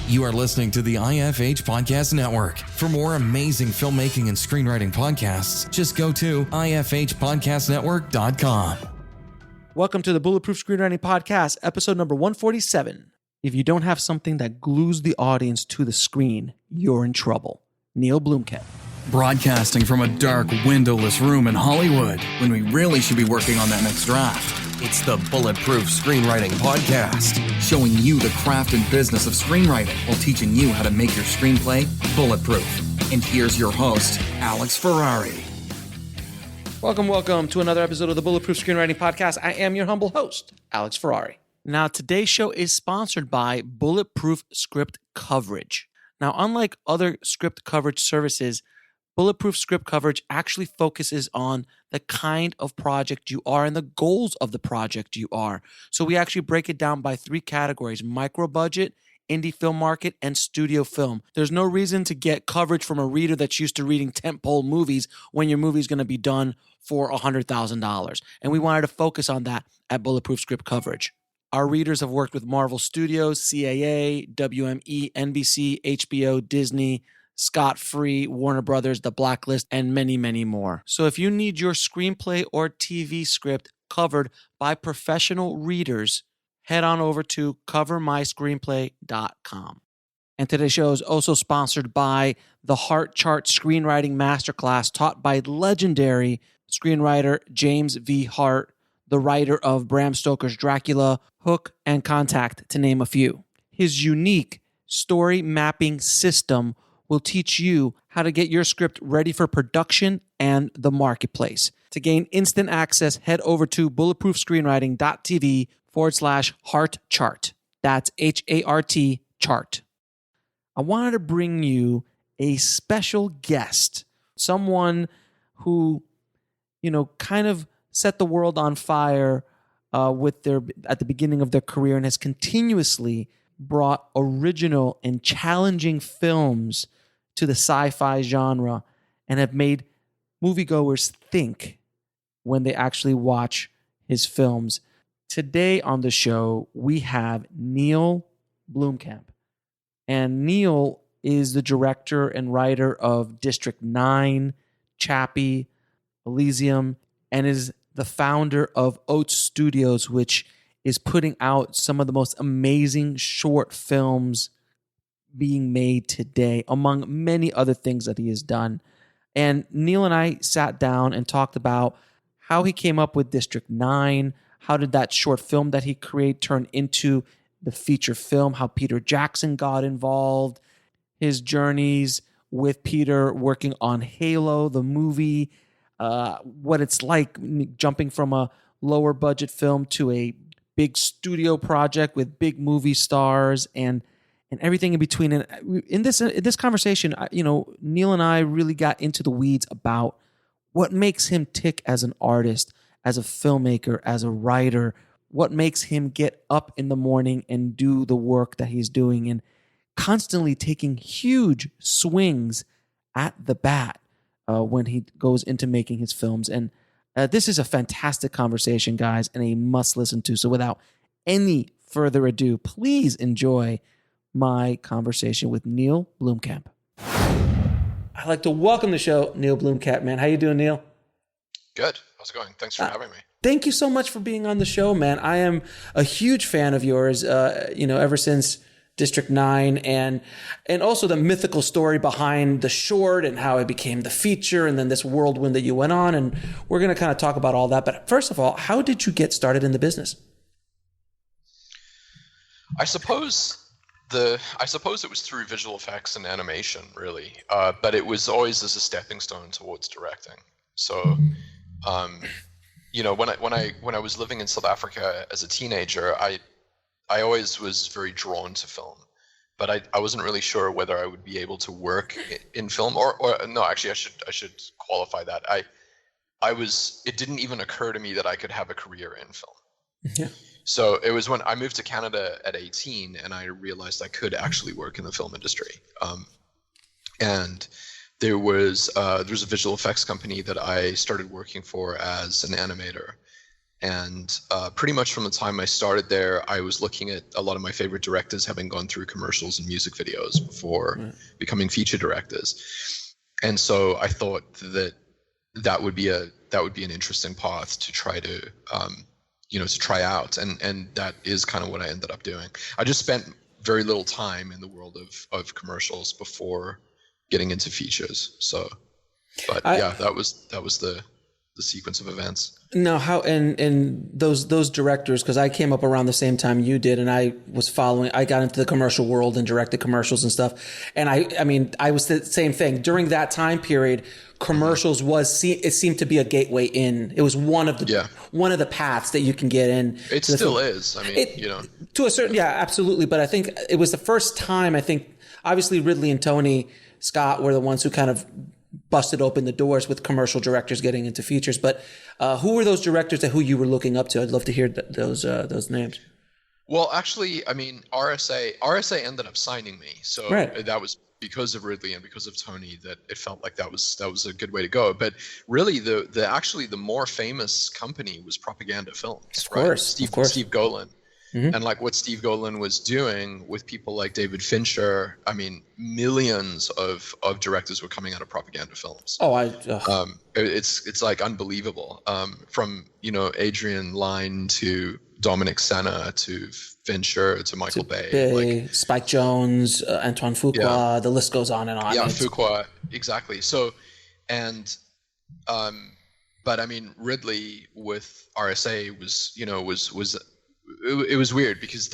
You are listening to the IFH Podcast Network. For more amazing filmmaking and screenwriting podcasts, just go to ifhpodcastnetwork.com. Welcome to the Bulletproof Screenwriting Podcast, episode number 147. If you don't have something that glues the audience to the screen, you're in trouble. Neill Blomkamp. Broadcasting from a dark, windowless room in Hollywood, when we really should be working on that next draft. It's the Bulletproof Screenwriting Podcast, showing you the craft and business of screenwriting while teaching you how to make your screenplay bulletproof. And here's your host, Alex Ferrari. Welcome to another episode of the Bulletproof Screenwriting Podcast. I am your humble host, Alex Ferrari. Now, today's show is sponsored by Bulletproof Script Coverage. Now, unlike other script coverage services, Bulletproof Script Coverage actually focuses on the kind of project you are and the goals of the project you are. So we actually break it down by three categories: micro budget, indie film market, and studio film. There's no reason to get coverage from a reader that's used to reading tentpole movies when your movie's going to be done for $100,000. And we wanted to focus on that at Bulletproof Script Coverage. Our readers have worked with Marvel Studios, CAA, WME, NBC, HBO, Disney, Scott Free, Warner Brothers, The Blacklist, and many, many more. So if you need your screenplay or TV script covered by professional readers, head on over to covermyscreenplay.com. And today's show is also sponsored by the Heart Chart Screenwriting Masterclass taught by legendary screenwriter James V. Hart, the writer of Bram Stoker's Dracula, Hook, and Contact, to name a few. His unique story mapping system will teach you how to get your script ready for production and the marketplace. To gain instant access, head over to bulletproofscreenwriting.tv/heart chart. That's HART chart. I wanted to bring you a special guest, someone who, kind of set the world on fire at the beginning of their career and has continuously brought original and challenging films to the sci-fi genre and have made moviegoers think when they actually watch his films. Today on the show, we have Neill Blomkamp. And Neill is the director and writer of District 9, Chappie, Elysium, and is the founder of Oats Studios, which is putting out some of the most amazing short films being made today, among many other things that he has done. And Neill and I sat down and talked about how he came up with District 9, how did that short film that he created turn into the feature film, how Peter Jackson got involved, his journeys with Peter working on Halo, the movie, what it's like jumping from a lower budget film to a big studio project with big movie stars and everything in between. And in this conversation, Neill and I really got into the weeds about what makes him tick as an artist, as a filmmaker, as a writer, what makes him get up in the morning and do the work that he's doing, and constantly taking huge swings at the bat when he goes into making his films. And this is a fantastic conversation, guys, and a must listen to. So without any further ado, please enjoy my conversation with Neill Blomkamp. I'd like to welcome to the show Neill Blomkamp, man. How you doing, Neill? Good. How's it going? Thanks for having me. Thank you so much for being on the show, man. I am a huge fan of yours, ever since District 9 and also the mythical story behind the short and how it became the feature and then this whirlwind that you went on. And we're going to kind of talk about all that. But first of all, how did you get started in the business? I suppose it was through visual effects and animation, really. But it was always as a stepping stone towards directing. So, when I was living in South Africa as a teenager, I always was very drawn to film, but I wasn't really sure whether I would be able to work in film or no. Actually, I should qualify that. It didn't even occur to me that I could have a career in film. Yeah. So it was when I moved to Canada at 18 and I realized I could actually work in the film industry. And there was a visual effects company that I started working for as an animator. And pretty much from the time I started there, I was looking at a lot of my favorite directors having gone through commercials and music videos before becoming feature directors. And so I thought that would be an interesting path to try to to try out, and that is kind of what I ended up doing. I just spent very little time in the world of commercials before getting into features. So, but that was the sequence of events. Now, how and those directors, because I came up around the same time you did, and I got into the commercial world and directed commercials and stuff. And I was the same thing during that time period. Commercials it seemed to be a gateway in. It was one of the paths that you can get in. It still is. I mean, to a certain, absolutely. But I think it was the first time. I think obviously Ridley and Tony Scott were the ones who kind of busted open the doors with commercial directors getting into features. But who were those directors who you were looking up to? I'd love to hear those names. Well, actually, I mean, RSA ended up signing me, so that was because of Ridley and because of Tony that it felt like that was a good way to go. But really, the more famous company was Propaganda Films, right? Steve Golan. Mm-hmm. And like what Steve Golan was doing with people like David Fincher, I mean, millions of directors were coming out of Propaganda Films. It's like unbelievable. From Adrian Lyne to Dominic Sena to Fincher to Michael Bay, Spike Jonze, Antoine Fuqua. The list goes on and on. Yeah, Fuqua, exactly. So, and but I mean, Ridley with RSA was. It was weird because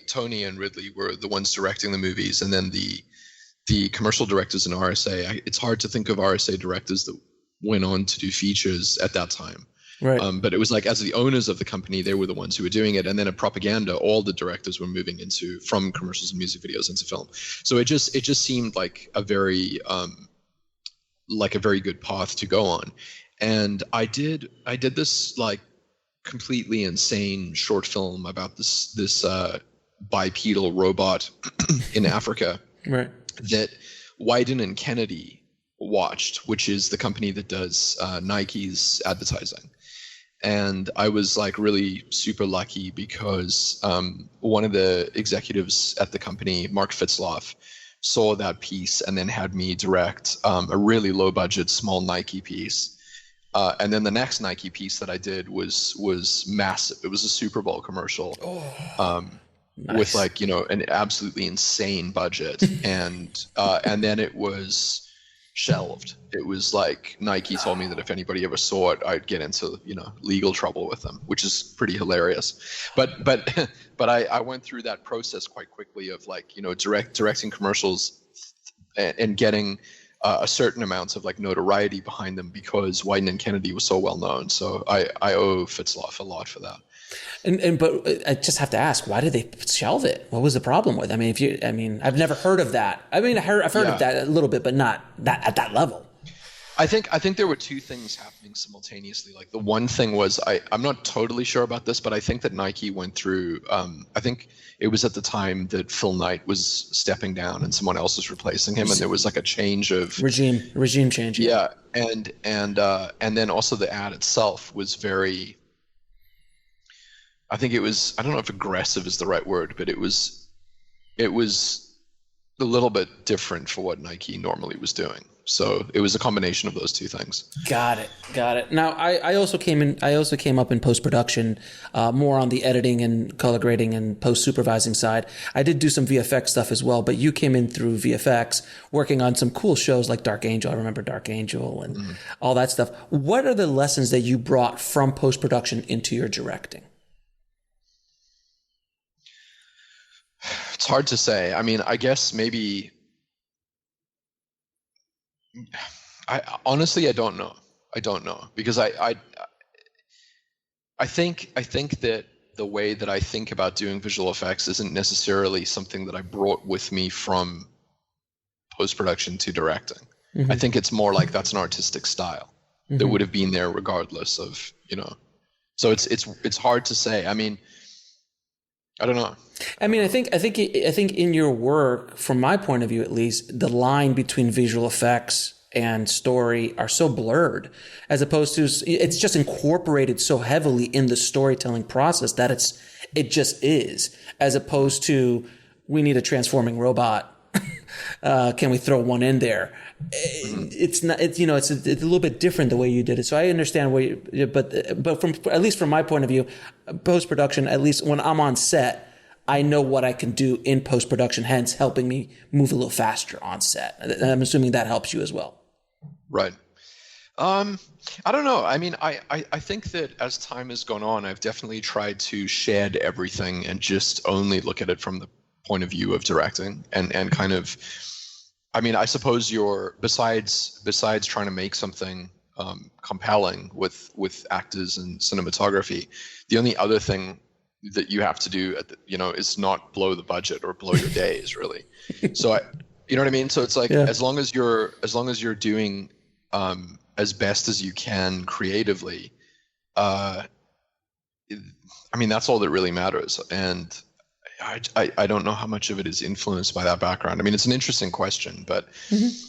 Tony and Ridley were the ones directing the movies, and then the commercial directors in RSA. It's hard to think of RSA directors that went on to do features at that time. Right. But it was like, as the owners of the company, they were the ones who were doing it, and then at Propaganda, all the directors were moving from commercials and music videos into film. So it just seemed like a very good path to go on, and I did this like completely insane short film about this bipedal robot in Africa, right? That Wyden and Kennedy watched, which is the company that does Nike's advertising. And I was like really super lucky because one of the executives at the company, Mark Fitzloff, saw that piece and then had me direct a really low budget small Nike piece. And then the next Nike piece that I did was massive. It was a Super Bowl commercial nice. With like, an absolutely insane budget. and then it was shelved. It was like Nike told me that if anybody ever saw it, I'd get into, legal trouble with them, which is pretty hilarious. But I went through that process quite quickly of like, directing commercials and getting a certain amount of like notoriety behind them because Wyden and Kennedy was so well known. So I owe Fitzloff a lot for that. But I just have to ask, why did they shelve it? What was the problem with it? I've never heard of that. I've heard of that a little bit, but not that at that level. I think there were two things happening simultaneously. Like the one thing was, I'm not totally sure about this, but I think that Nike went through, I think it was at the time that Phil Knight was stepping down and someone else was replacing him, and there was like a change of regime change. Yeah, and then also the ad itself was very, I think it was, I don't know if aggressive is the right word, but it was a little bit different for what Nike normally was doing. So it was a combination of those two things. Got it. Now I also came up in post-production, more on the editing and color grading and post-supervising side. I did do some VFX stuff as well, but you came in through VFX, working on some cool shows like Dark Angel. I remember Dark Angel and all that stuff. What are the lessons that you brought from post-production into your directing? It's hard to say. I mean, I guess maybe I honestly don't know. I don't know because I think that the way that I think about doing visual effects isn't necessarily something that I brought with me from post-production to directing. Mm-hmm. I think it's more like that's an artistic style that would have been there regardless of, so it's hard to say. I mean, I don't know. I mean, I think in your work, from my point of view at least, the line between visual effects and story are so blurred, as opposed to it's just incorporated so heavily in the storytelling process that it just is, as opposed to we need a transforming robot. Can we throw one in there? It's not. It's a little bit different the way you did it. So I understand but from at least from my point of view, post production. At least when I'm on set, I know what I can do in post production. Hence, helping me move a little faster on set. I'm assuming that helps you as well. Right. I don't know. I mean, I think that as time has gone on, I've definitely tried to shed everything and just only look at it from the point of view of directing and kind of, I mean, I suppose you're besides trying to make something compelling with actors and cinematography, the only other thing that you have to do is not blow the budget or blow your days really. So you know what I mean? So it's like, as long as you're doing as best as you can creatively, I mean, that's all that really matters. And I don't know how much of it is influenced by that background. I mean, it's an interesting question, but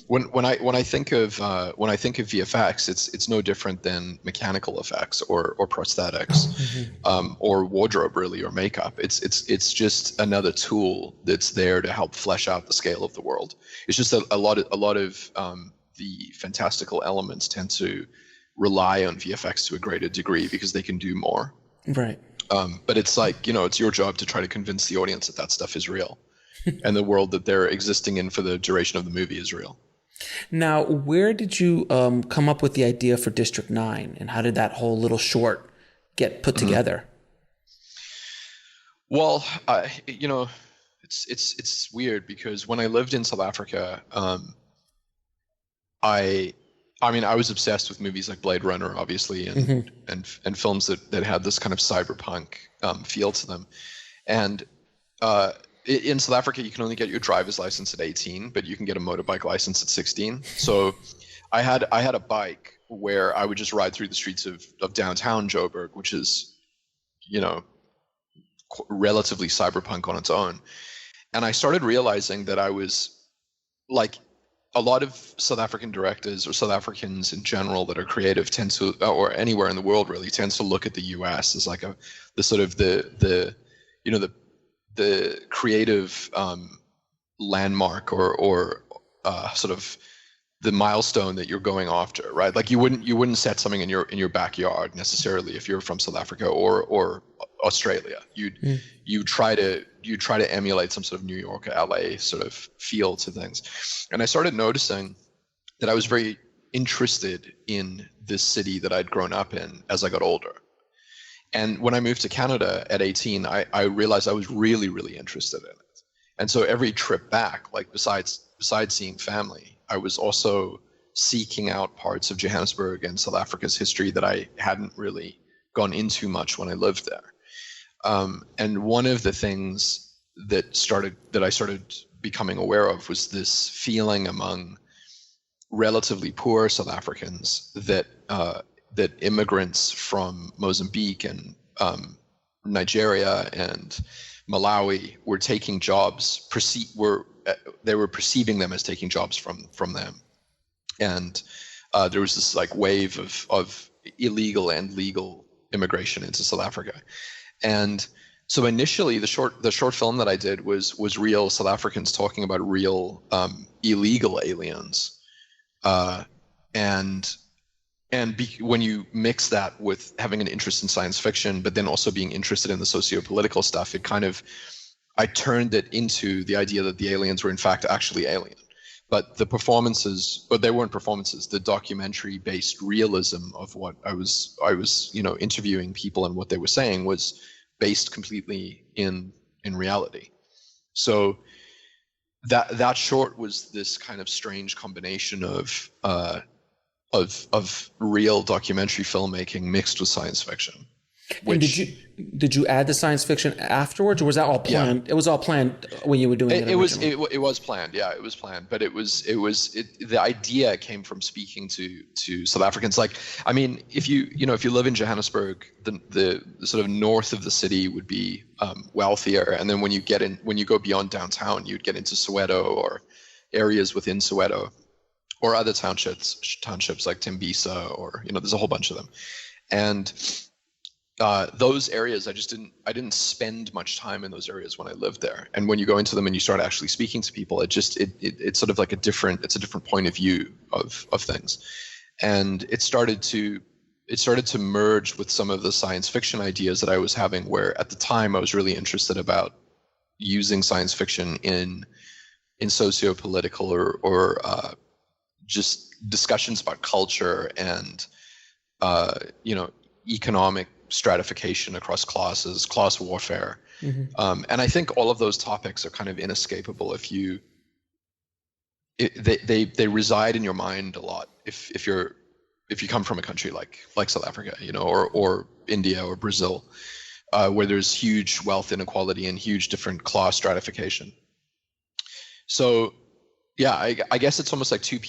when I think of VFX, it's no different than mechanical effects or prosthetics, or wardrobe really, or makeup. It's just another tool that's there to help flesh out the scale of the world. It's just a lot of the fantastical elements tend to rely on VFX to a greater degree because they can do more. Right. But it's like, it's your job to try to convince the audience that stuff is real and the world that they're existing in for the duration of the movie is real. Now, where did you come up with the idea for District 9, and how did that whole little short get put together? Well, it's weird because when I lived in South Africa, I was obsessed with movies like Blade Runner, obviously, and films that had this kind of cyberpunk feel to them. And in South Africa, you can only get your driver's license at 18, but you can get a motorbike license at 16. So I had a bike where I would just ride through the streets of downtown Joburg, which is, relatively cyberpunk on its own. And I started realizing that I was like, a lot of South African directors or South Africans in general that are creative tend to, or anywhere in the world really, tends to look at the U.S. as like the creative landmark or sort of the milestone that you're going after, right? Like you wouldn't set something in your backyard necessarily if you're from South Africa or Australia. You try to emulate some sort of New York or LA sort of feel to things. And I started noticing that I was very interested in this city that I'd grown up in as I got older. And when I moved to Canada at 18, I realized I was really, really interested in it. And so every trip back, like besides seeing family, I was also seeking out parts of Johannesburg and South Africa's history that I hadn't really gone into much when I lived there. And one of the things that I started becoming aware of was this feeling among relatively poor South Africans that immigrants from Mozambique and Nigeria and Malawi were taking jobs. They were perceiving them as taking jobs from them, and there was this like wave of illegal and legal immigration into South Africa. And so initially the short film that I did was real South Africans talking about real illegal aliens, when you mix that with having an interest in science fiction, but then also being interested in the socio-political stuff, I turned it into the idea that the aliens were in fact actually alien. But they weren't performances. The documentary-based realism of what I was interviewing people and what they were saying was based completely in reality. So that short was this kind of strange combination of real documentary filmmaking mixed with science fiction. And did you add the science fiction afterwards, or was that all planned? Yeah. It was all planned when you were doing it. It was planned. Yeah, it was planned. But the idea came from speaking to South Africans. Like, I mean, if you live in Johannesburg, the sort of north of the city would be wealthier, and then when you go beyond downtown, you'd get into Soweto or areas within Soweto, or other townships like Tembisa, or there's a whole bunch of them. And those areas, I didn't spend much time in those areas when I lived there. And when you go into them and you start actually speaking to people, it's sort of like a different point of view of things. And it started to merge with some of the science fiction ideas that I was having, where at the time I was really interested about using science fiction in socio-political or just discussions about culture and economic stratification across classes, class warfare. Mm-hmm. And I think all of those topics are kind of inescapable they reside in your mind a lot if you come from a country like South Africa, or India or Brazil, where there's huge wealth inequality and huge different class stratification. So yeah, I guess it's almost like two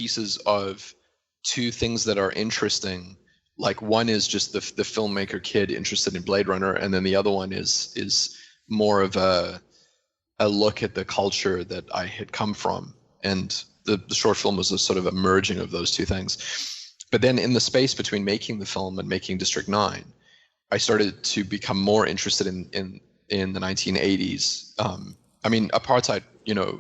things that are interesting. Like, one is just the filmmaker kid interested in Blade Runner, and then the other one is more of a look at the culture that I had come from. And the short film was a sort of a merging of those two things. But then in the space between making the film and making District 9, I started to become more interested in the 1980s. I mean, apartheid,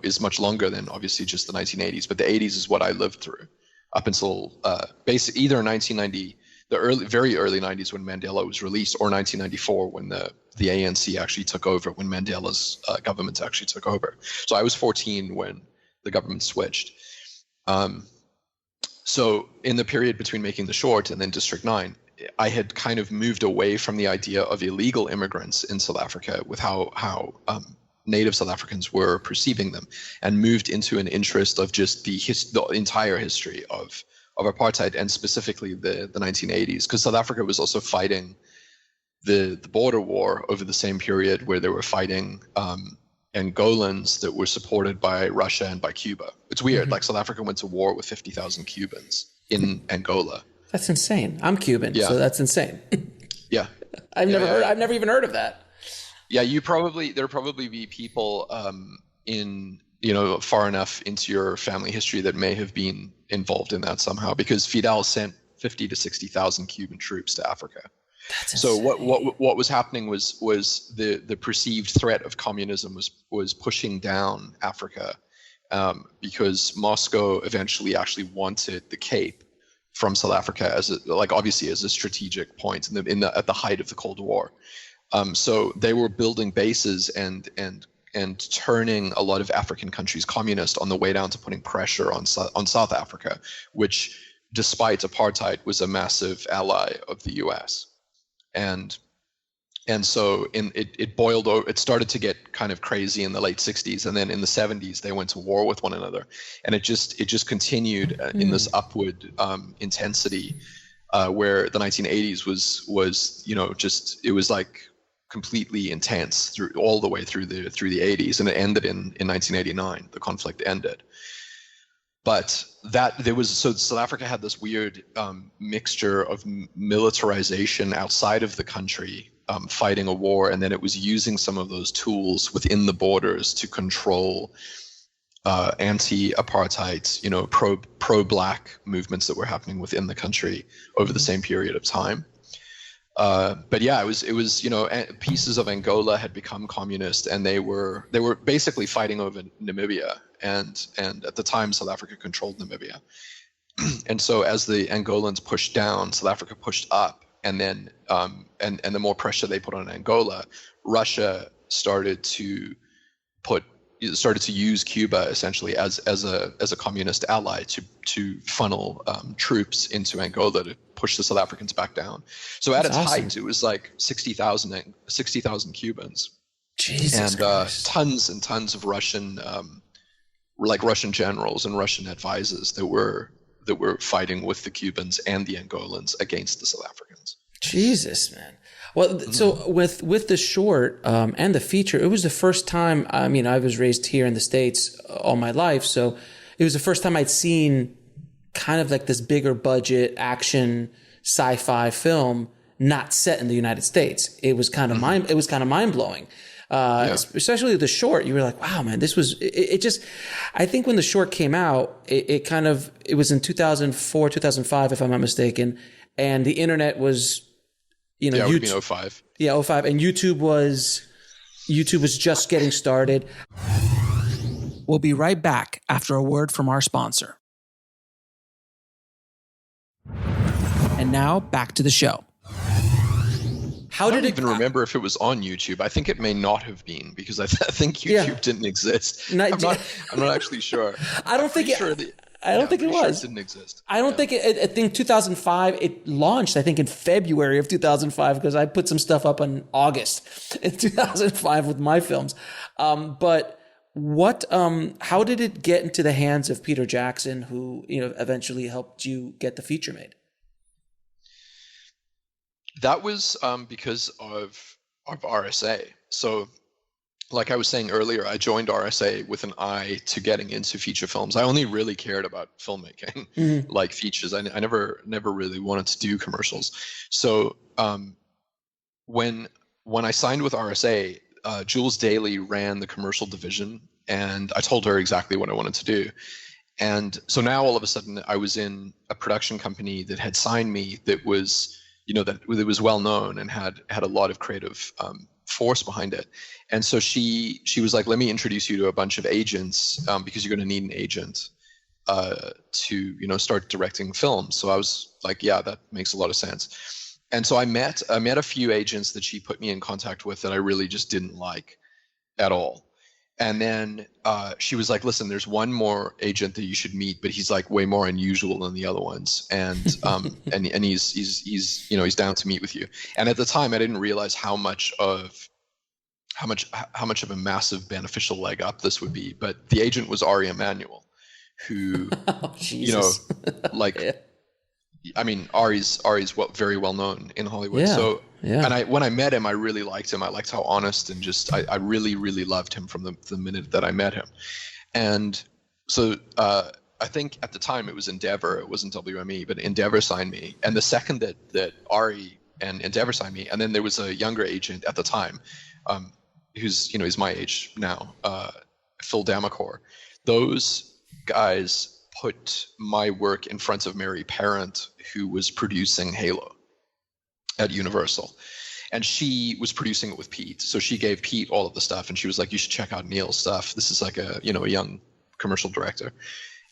is much longer than obviously just the 1980s, but the 80s is what I lived through up until basically either 1990, the very early 90s when Mandela was released, or 1994 when the ANC actually took over, when Mandela's government actually took over. So I was 14 when the government switched. So in the period between making the short and then District 9, I had kind of moved away from the idea of illegal immigrants in South Africa with how native South Africans were perceiving them, and moved into an interest of just the entire history of apartheid, and specifically the 1980s, because South Africa was also fighting the border war over the same period, where they were fighting Angolans that were supported by Russia and by Cuba. It's weird. Mm-hmm. Like, South Africa went to war with 50,000 Cubans in Angola. That's insane. I'm Cuban, so that's insane. Yeah. I've never even heard of that. Yeah, there'll probably be people far enough into your family history that may have been involved in that somehow, because Fidel sent 50 to 60,000 Cuban troops to Africa. So what was happening was the perceived threat of communism was pushing down Africa, because Moscow eventually actually wanted the Cape from South Africa obviously as a strategic point at the height of the Cold War. So they were building bases and turning a lot of African countries communist on the way down to putting pressure on South Africa, which, despite apartheid, was a massive ally of the U.S. And so it boiled over. It started to get kind of crazy in the late 60s, and then in the 70s they went to war with one another, and it just continued in this upward intensity, where the 1980s was it was like completely intense all the way through the 80s, and it ended in 1989. The conflict ended. But South Africa had this weird mixture of militarization outside of the country, fighting a war, and then it was using some of those tools within the borders to control anti-apartheid, pro-black movements that were happening within the country over the same period of time. But yeah, it was pieces of Angola had become communist, and they were basically fighting over Namibia, and at the time South Africa controlled Namibia. And so as the Angolans pushed down, South Africa pushed up, and then and the more pressure they put on Angola, Russia started to use Cuba essentially as a communist ally to funnel troops into Angola to push the South Africans back down. So at its height, it was like 60,000 Cubans. Jesus and Christ. Tons and tons of Russian generals and Russian advisors that were fighting with the Cubans and the Angolans against the South Africans. Jesus, man. Well, so with the short and the feature, it was the first time. I mean, I was raised here in the States all my life, so it was the first time I'd seen kind of like this bigger budget action sci-fi film not set in the United States. It was kind of mind blowing. Especially the short. You were like, wow, man, this was, it just, I think when the short came out, it was in 2004, 2005, if I'm not mistaken. And the internet was, it would have been 05. Yeah, 05. And YouTube was just getting started. We'll be right back after a word from our sponsor. And now back to the show. I don't even remember if it was on YouTube. I think it may not have been because I think YouTube didn't exist. I'm not actually sure. I don't think it was. It didn't exist. I don't think it. I think 2005 it launched. I think in February of 2005 because I put some stuff up in August in 2005 with my films. But what? How did it get into the hands of Peter Jackson, who eventually helped you get the feature made? That was because of RSA. So, like I was saying earlier, I joined RSA with an eye to getting into feature films. I only really cared about filmmaking, like features. I never really wanted to do commercials. So when I signed with RSA, Jules Daly ran the commercial division, and I told her exactly what I wanted to do. And so now all of a sudden I was in a production company that had signed me that was that it was well known and had a lot of creative force behind it. And so she was like, let me introduce you to a bunch of agents because you're going to need an agent to start directing films. So I was like, yeah, that makes a lot of sense. And so I met a few agents that she put me in contact with that I really just didn't like at all. And then she was like, listen, there's one more agent that you should meet, but he's like way more unusual than the other ones. And and he's down to meet with you. And at the time I didn't realize how much of a massive beneficial leg up this would be. But the agent was Ari Emanuel, who I mean, Ari's very well known in Hollywood. Yeah. So, yeah. And when I met him, I really liked him. I liked how honest and just I really, really loved him from the minute that I met him. And so I think at the time it was Endeavor. It wasn't WME, but Endeavor signed me. And the second that Ari and Endeavor signed me, and then there was a younger agent at the time, who's he's my age now, Phil Damacore. Those guys put my work in front of Mary Parent, who was producing Halo at Universal. And she was producing it with Pete. So she gave Pete all of the stuff, and she was like, you should check out Neill's stuff. This is like a young commercial director.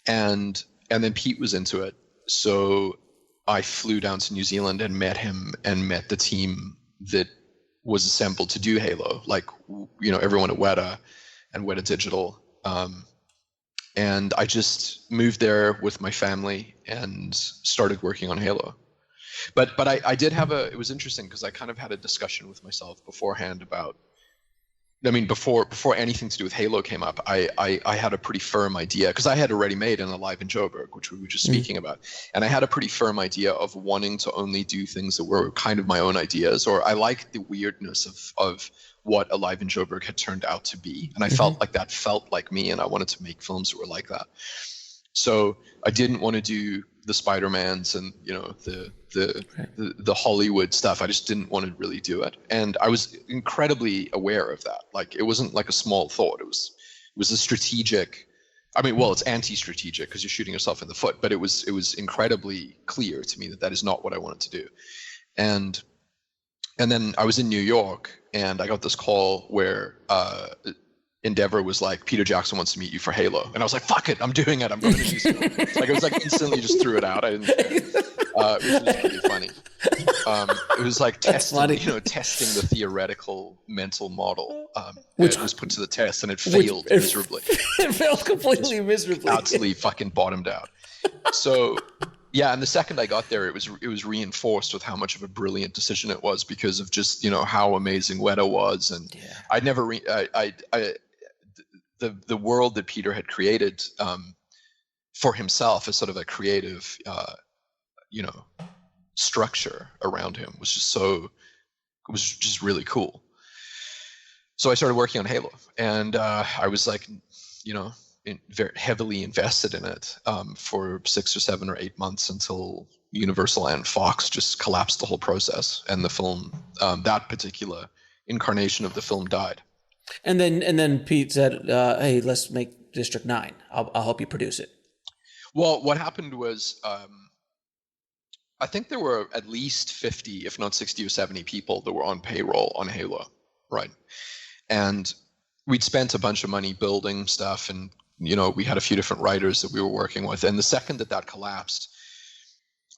And then Pete was into it. So I flew down to New Zealand and met him and met the team that was assembled to do Halo, like, everyone at Weta and Weta Digital. And I just moved there with my family and started working on Halo. But I did have it was interesting because I kind of had a discussion with myself beforehand about, before anything to do with Halo came up, I had a pretty firm idea, because I had already made an Alive in Joburg, which we were just speaking about. And I had a pretty firm idea of wanting to only do things that were kind of my own ideas, or I liked the weirdness of what Alive in Joburg had turned out to be. And I felt like that felt like me, and I wanted to make films that were like that. So I didn't want to do the Spider-Mans and the Hollywood stuff. I just didn't want to really do it, and I was incredibly aware of that. Like, it wasn't like a small thought. It was a strategic. It's anti-strategic because you're shooting yourself in the foot. But it was incredibly clear to me that is not what I wanted to do, and then I was in New York, and I got this call where Endeavor was like, Peter Jackson wants to meet you for Halo. And I was like, fuck it, I'm doing it. I'm going to New Zealand. It was like instantly just threw it out. I didn't care. Which was pretty funny. It was like testing the theoretical mental model. Which was put to the test, and it failed miserably. It failed completely miserably. Absolutely fucking bottomed out. So, yeah, and the second I got there, it was reinforced with how much of a brilliant decision it was, because of just how amazing Weta was, and I'd never the world that Peter had created for himself as sort of a creative structure around him was just really cool. So I started working on Halo, and I was like, very heavily invested in it for 6 or 7 or 8 months until Universal and Fox just collapsed the whole process, and the film, that particular incarnation of the film, died. And then Pete said, "Hey, let's make District 9. I'll help you produce it." Well, what happened was, I think there were at least 50, if not 60 or 70 people that were on payroll on Halo, right? And we'd spent a bunch of money building stuff, and we had a few different writers that we were working with. And the second that collapsed,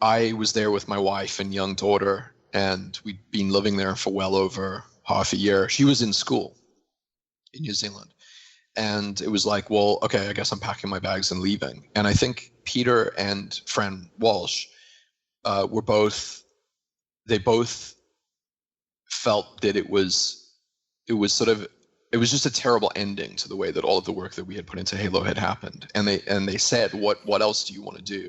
I was there with my wife and young daughter, and we'd been living there for well over half a year. She was in school in New Zealand. And it was like, well, okay, I guess I'm packing my bags and leaving. And I think Peter and Fran Walsh they both felt that it was just a terrible ending to the way that all of the work that we had put into Halo had happened. And they said, what else do you want to do?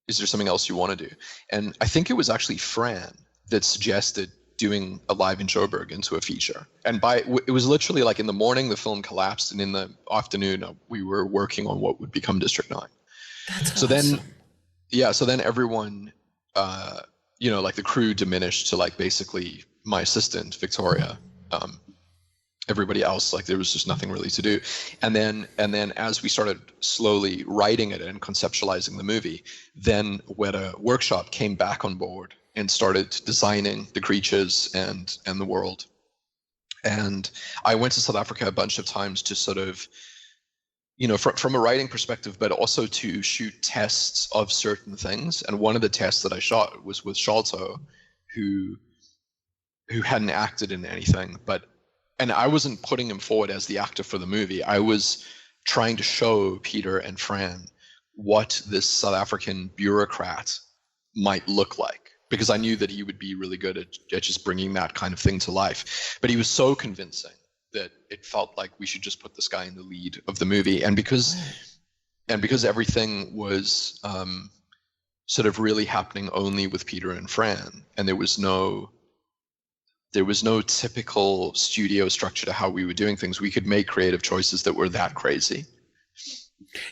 Is there something else you want to do? And I think it was actually Fran that suggested doing Alive in Joburg into a feature. And it was literally like in the morning the film collapsed, and in the afternoon we were working on what would become District 9. That's awesome. So Then everyone, like the crew diminished to like basically my assistant Victoria. Everybody else, like there was just nothing really to do. And then as we started slowly writing it and conceptualizing the movie, then Weta Workshop came back on board and started designing the creatures and the world. And I went to South Africa a bunch of times to sort of, from a writing perspective, but also to shoot tests of certain things. And one of the tests that I shot was with Sholto, who hadn't acted in anything, and I wasn't putting him forward as the actor for the movie. I was trying to show Peter and Fran what this South African bureaucrat might look like, because I knew that he would be really good at just bringing that kind of thing to life. But he was so convincing that it felt like we should just put this guy in the lead of the movie. And because everything was sort of really happening only with Peter and Fran, and there was no typical studio structure to how we were doing things, we could make creative choices that were that crazy.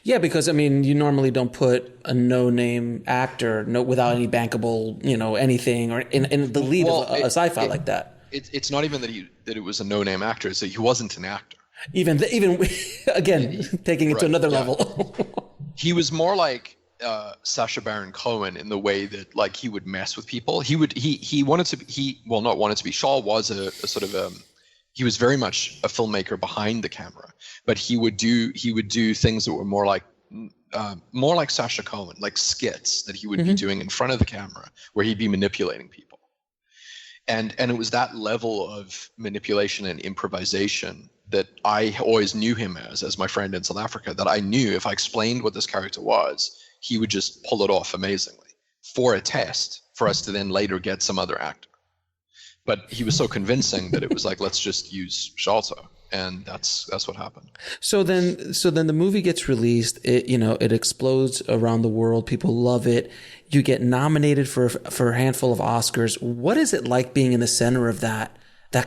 Yeah, because I mean, you normally don't put a no-name actor without any bankable, anything, or in the lead of a sci-fi like that. It's not even that it was a no-name actor; it's that he wasn't an actor. Even again, taking it to another level. He was more like Sacha Baron Cohen in the way that like he would mess with people. He wanted to be not wanted to be. Shaw was a sort of he was very much a filmmaker behind the camera, but he would do things that were more like Sacha Cohen, like skits that he would be doing in front of the camera, where he'd be manipulating people. And it was that level of manipulation and improvisation that I always knew him as my friend in South Africa, that I knew if I explained what this character was, he would just pull it off amazingly for a test for us to then later get some other actor. But he was so convincing that it was like, let's just use Sholto. And that's what happened. So then the movie gets released. It explodes around the world. People love it. You get nominated for a handful of Oscars. What is it like being in the center of that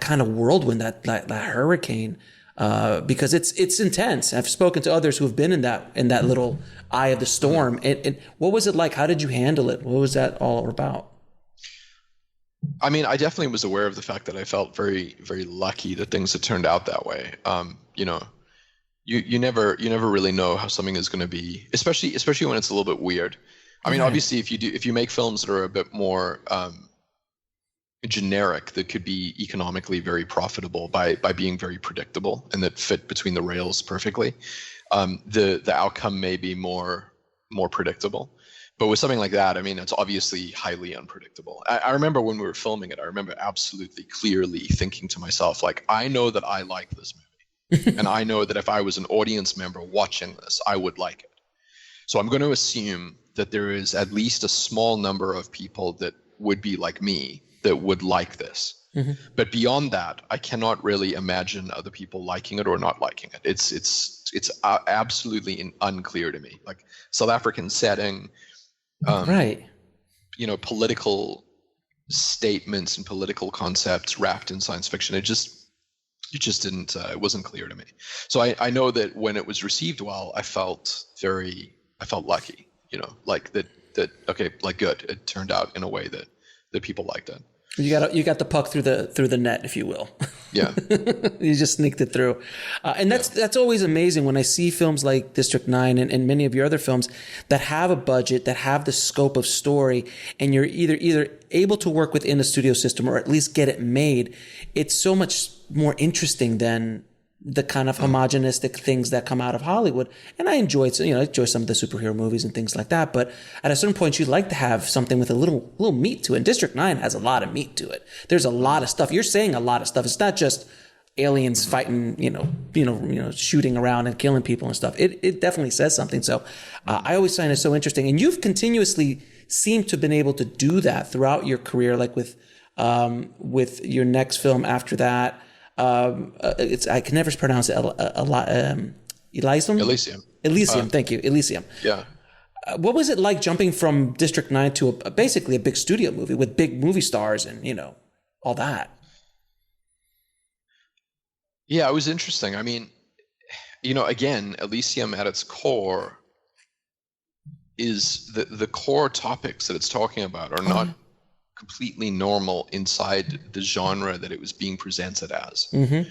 kind of whirlwind, that hurricane? Because it's intense. I've spoken to others who have been in that little eye of the storm. And what was it like? How did you handle it? What was that all about? I mean, I definitely was aware of the fact that I felt very, very lucky that things had turned out that way. You never really know how something is going to be, especially when it's a little bit weird. I mean, obviously, if you make films that are a bit more generic, that could be economically very profitable by being very predictable and that fit between the rails perfectly, the outcome may be more predictable. But with something like that, I mean, it's obviously highly unpredictable. I remember when we were filming it, I remember absolutely clearly thinking to myself, like, I know that I like this movie. And I know that if I was an audience member watching this, I would like it. So I'm going to assume that there is at least a small number of people that would be like me that would like this. Mm-hmm. But beyond that, I cannot really imagine other people liking it or not liking it. It's absolutely unclear to me. Like, South African setting, right. Political statements and political concepts wrapped in science fiction. It just didn't, it wasn't clear to me. So I know that when it was received well, I felt lucky, like that, okay, like good. It turned out in a way that people liked it. You got the puck through the net, if you will. Yeah. You just sneaked it through. And that's always amazing when I see films like District 9 and many of your other films that have a budget, that have the scope of story, and you're either able to work within a studio system or at least get it made. It's so much more interesting than the kind of homogenistic things that come out of Hollywood. And I enjoy some of the superhero movies and things like that. But at a certain point, you'd like to have something with a little meat to it. And District 9 has a lot of meat to it. There's a lot of stuff. You're saying a lot of stuff. It's not just aliens fighting, shooting around and killing people and stuff. It definitely says something. So I always find it so interesting. And you've continuously seemed to have been able to do that throughout your career, like with your next film after that. I can never pronounce it a lot. Elysium. Thank you. Elysium. Yeah. What was it like jumping from District 9 to basically a big studio movie with big movie stars and, all that? Yeah, it was interesting. I mean, again, Elysium at its core is the core topics that it's talking about are not completely normal inside the genre that it was being presented as. Mm-hmm.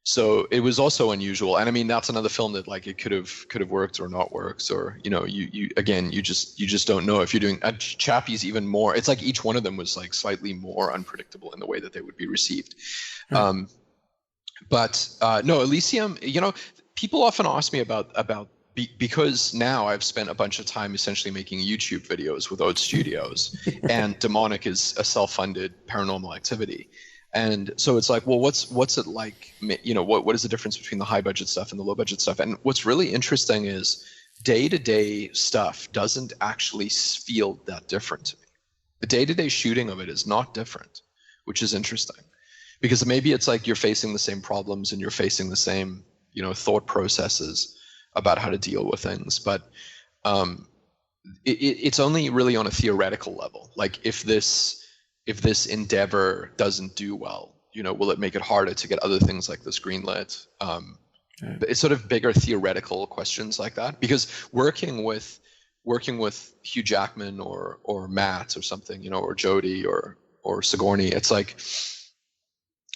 So it was also unusual. And I mean, that's another film that like it could have worked or not worked, or you just don't know if you're doing Chappie's even more. It's like each one of them was like slightly more unpredictable in the way that they would be received. Mm-hmm. No, Elysium, people often ask me about because now I've spent a bunch of time essentially making YouTube videos without studios, and Demonic is a self-funded paranormal activity. And so it's like, well, what's it like? What is the difference between the high budget stuff and the low budget stuff? And what's really interesting is day-to-day stuff doesn't actually feel that different to me. The day-to-day shooting of it is not different, which is interesting, because maybe it's like you're facing the same problems and you're facing the same, thought processes about how to deal with things, but it's only really on a theoretical level. Like if this endeavor doesn't do well, will it make it harder to get other things like this greenlit? It's sort of bigger theoretical questions like that, because working with Hugh Jackman or Matt or something, or Jodie or Sigourney, it's like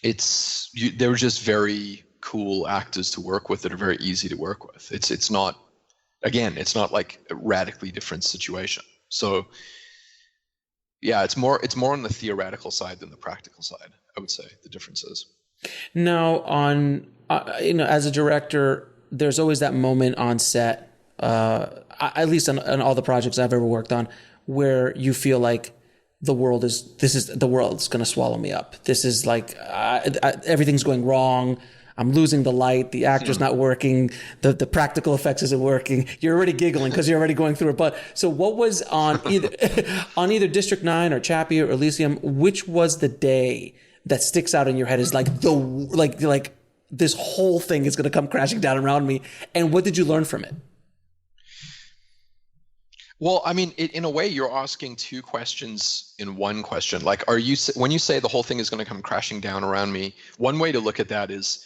they were just very cool actors to work with that are very easy to work with. It's not like a radically different situation. So yeah, it's more on the theoretical side than the practical side, I would say, the differences. Now on as a director, there's always that moment on set, at least on all the projects I've ever worked on, where you feel like the world's going to swallow me up. This is like everything's going wrong. I'm losing the light. The actor's not working. The practical effects isn't working. You're already giggling because you're already going through it. But so what was on either District 9 or Chappie or Elysium? Which was the day that sticks out in your head as like like this whole thing is going to come crashing down around me? And what did you learn from it? Well, I mean, in a way, you're asking two questions in one question. Like, when you say the whole thing is going to come crashing down around me, one way to look at that is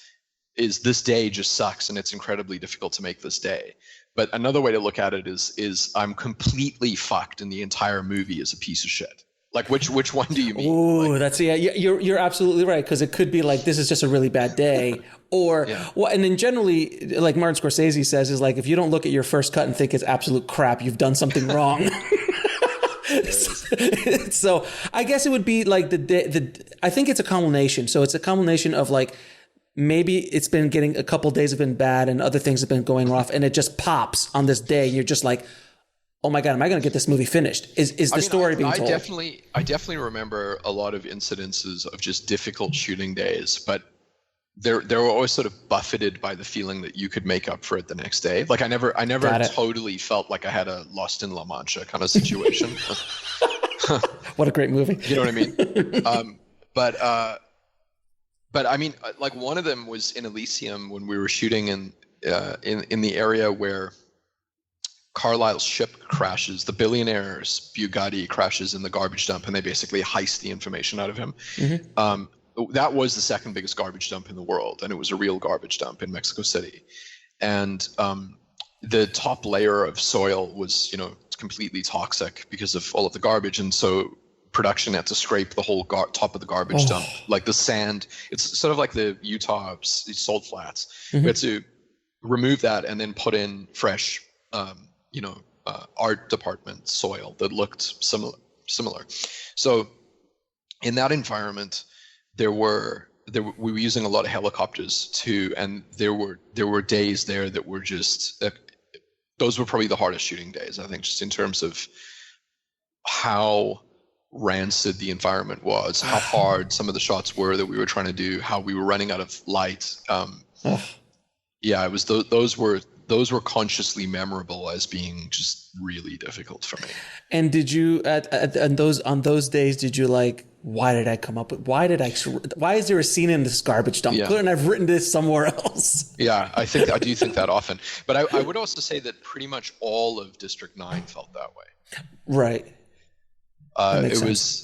this day just sucks and it's incredibly difficult to make this day. But another way to look at it is I'm completely fucked and the entire movie is a piece of shit. Like which one do you mean? Ooh, you're absolutely right, because it could be like this is just a really bad day, or well, and then generally, like Martin Scorsese says, is like if you don't look at your first cut and think it's absolute crap, you've done something wrong. So I guess it would be like I think it's a combination. So it's a combination of like, maybe it's been getting a couple days have been bad and other things have been going rough, and it just pops on this day. You're just like, oh my God, am I going to get this movie finished? Is the story being told? I definitely remember a lot of incidences of just difficult shooting days, but they were always sort of buffeted by the feeling that you could make up for it the next day. Like I never totally felt like I had a Lost in La Mancha kind of situation. What a great movie. You know what I mean? But I mean, like one of them was in Elysium when we were shooting in the area where Carlisle's ship crashes. The billionaire's Bugatti crashes in the garbage dump, and they basically heist the information out of him. Mm-hmm. That was the second biggest garbage dump in the world, and it was a real garbage dump in Mexico City. And the top layer of soil was, completely toxic because of all of the garbage, and so production had to scrape the whole top of the garbage dump, like the sand. It's sort of like the Utah salt flats. We had to remove that and then put in fresh, art department soil that looked similar. So in that environment, we were using a lot of helicopters too, and there were days there that were just those were probably the hardest shooting days, I think, just in terms of how rancid the environment was, how hard some of the shots were that we were trying to do, how we were running out of light. Yeah, it was those were consciously memorable as being just really difficult for me. And did you on those days did you like, why did I come up with, why is there a scene in this garbage dump? Couldn't I've written this somewhere else? Yeah, I do think that often. But I would also say that pretty much all of District 9 felt that way. Right.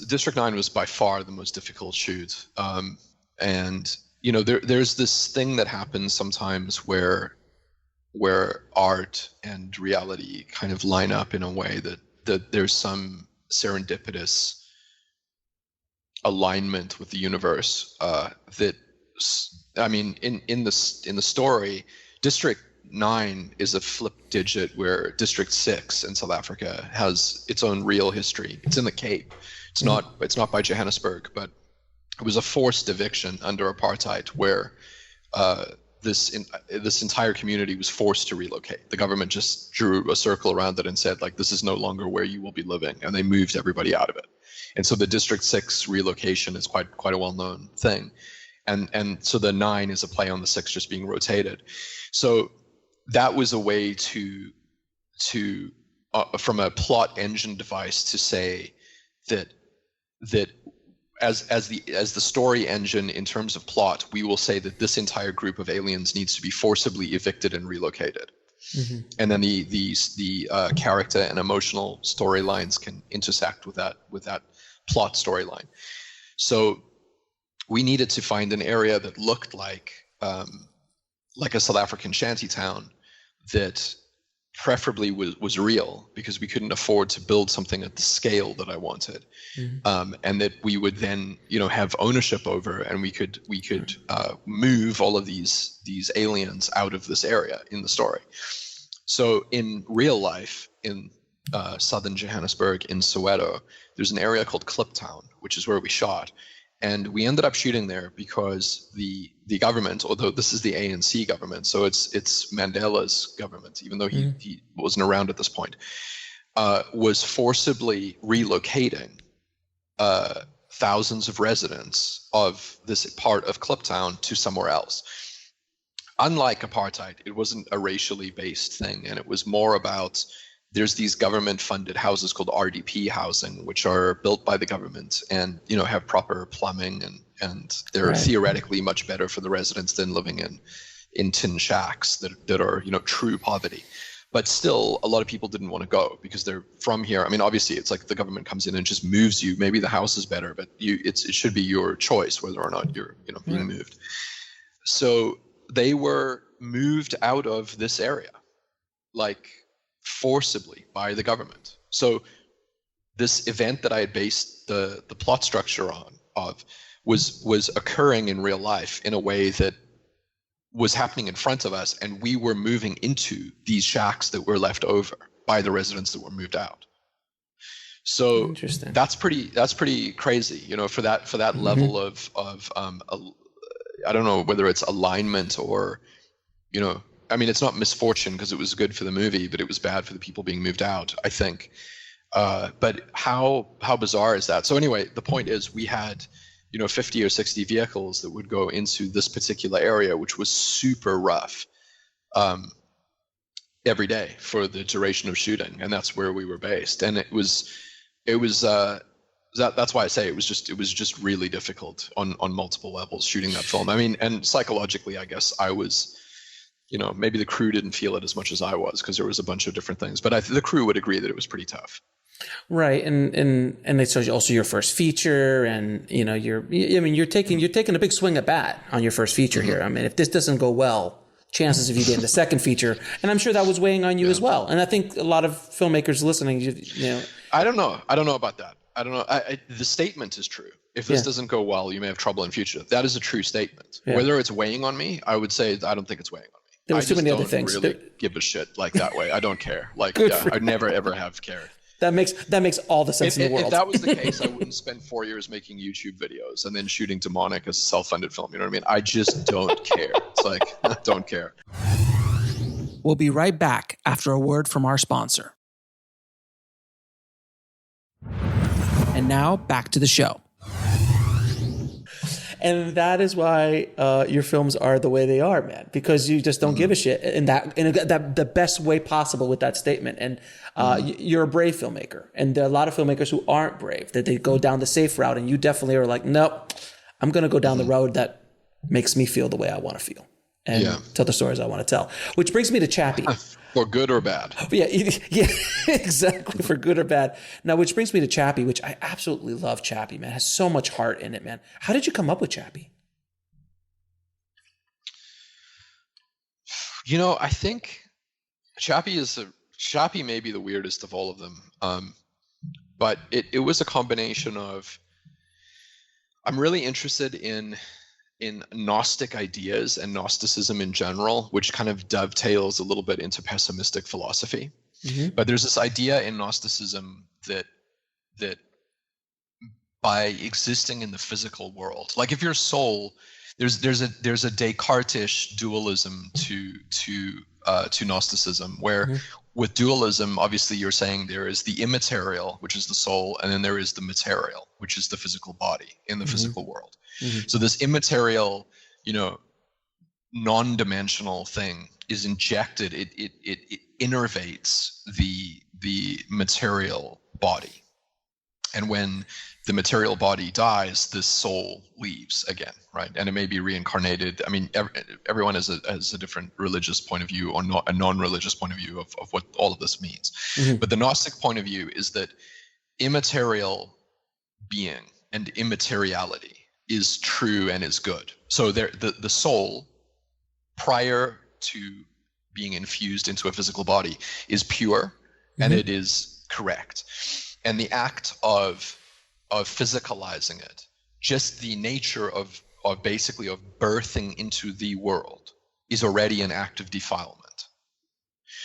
District 9 was by far the most difficult shoot. And there's this thing that happens sometimes where art and reality kind of line up in a way that there's some serendipitous alignment with the universe. In the story, District 9 is a flip digit where District 6 in South Africa has its own real history. It's in the Cape. It's not by Johannesburg, but it was a forced eviction under apartheid where this entire community was forced to relocate. The government just drew a circle around it and said, like, this is no longer where you will be living, and they moved everybody out of it. And so the District 6 relocation is quite a well-known thing. And so the 9 is a play on the 6 just being rotated. So that was a way to from a plot engine device to say that as the story engine in terms of plot, we will say that this entire group of aliens needs to be forcibly evicted and relocated. And then the character and emotional storylines can intersect with that plot storyline. So we needed to find an area that looked like a South African shantytown that preferably was real, because we couldn't afford to build something at the scale that I wanted, and that we would then have ownership over, and we could move all of these aliens out of this area in the story. So in real life, in southern Johannesburg, in Soweto, there's an area called Kliptown, which is where we shot. And we ended up shooting there because the government, although this is the ANC government, so it's Mandela's government, even though he wasn't around at this point, was forcibly relocating thousands of residents of this part of Kliptown to somewhere else. Unlike apartheid, it wasn't a racially based thing, and it was more about, there's these government-funded houses called RDP housing, which are built by the government and have proper plumbing, and they're theoretically much better for the residents than living in tin shacks that are true poverty. But still, a lot of people didn't want to go because they're from here. I mean, obviously, it's like the government comes in and just moves you. Maybe the house is better, but it should be your choice whether or not you're being moved. So they were moved out of this area, like, forcibly by the government. So this event that I had based the plot structure of was occurring in real life in a way that was happening in front of us, and we were moving into these shacks that were left over by the residents that were moved out. So that's pretty crazy, for that level of I don't know whether it's alignment or I mean, it's not misfortune because it was good for the movie, but it was bad for the people being moved out, I think. But how bizarre is that? So anyway, the point is, we had 50 or 60 vehicles that would go into this particular area, which was super rough, every day for the duration of shooting, and that's where we were based. And it was that's why I say it was just really difficult on multiple levels shooting that film. I mean, and psychologically, I guess I was. Maybe the crew didn't feel it as much as I was because there was a bunch of different things, but the crew would agree that it was pretty tough. Right. And it's also your first feature, and you're taking a big swing at bat on your first feature here. I mean, if this doesn't go well, chances of you getting the second feature, and I'm sure that was weighing on you as well. And I think a lot of filmmakers listening, I don't know about that. I don't know. The statement is true. If this doesn't go well, you may have trouble in future. That is a true statement. Yeah. Whether it's weighing on me, I would say I don't think it's weighing on me. There was too many other things. I really give a shit like that way. I don't care. Like, yeah, I'd never ever have cared. That makes all the sense in the world. If that was the case, I wouldn't spend 4 years making YouTube videos and then shooting Demonic as a self-funded film. You know what I mean? I just don't care. It's like, I don't care. We'll be right back after a word from our sponsor. And now back to the show. And that is why your films are the way they are, man, because you just don't give a shit in the best way possible with that statement. And you're a brave filmmaker. And there are a lot of filmmakers who aren't brave, that they go down the safe route. And you definitely are like, nope, I'm going to go down the road that makes me feel the way I want to feel and tell the stories I want to tell. Which brings me to Chappie. For good or bad. Yeah, exactly. For good or bad. Now, which brings me to Chappie, which I absolutely love. Chappie, man, it has so much heart in it, man. How did you come up with Chappie? You know, I think Chappie may be the weirdest of all of them. But it was a combination of, I'm really interested in Gnostic ideas and Gnosticism in general, which kind of dovetails a little bit into pessimistic philosophy. Mm-hmm. But there's this idea in Gnosticism that by existing in the physical world, like if your soul, there's a Descartes dualism to Gnosticism, where with dualism, obviously you're saying there is the immaterial, which is the soul, and then there is the material, which is the physical body in the physical world. Mm-hmm. So this immaterial, non-dimensional thing is injected. It innervates the material body, and when the material body dies, this soul leaves again, right? And it may be reincarnated. I mean, everyone has a different religious point of view or a non-religious point of view of what all of this means. Mm-hmm. But the Gnostic point of view is that immaterial being and immateriality is true and is good. So the soul, prior to being infused into a physical body, is pure and it is correct. And the act of physicalizing it, just the nature of basically of birthing into the world, is already an act of defilement.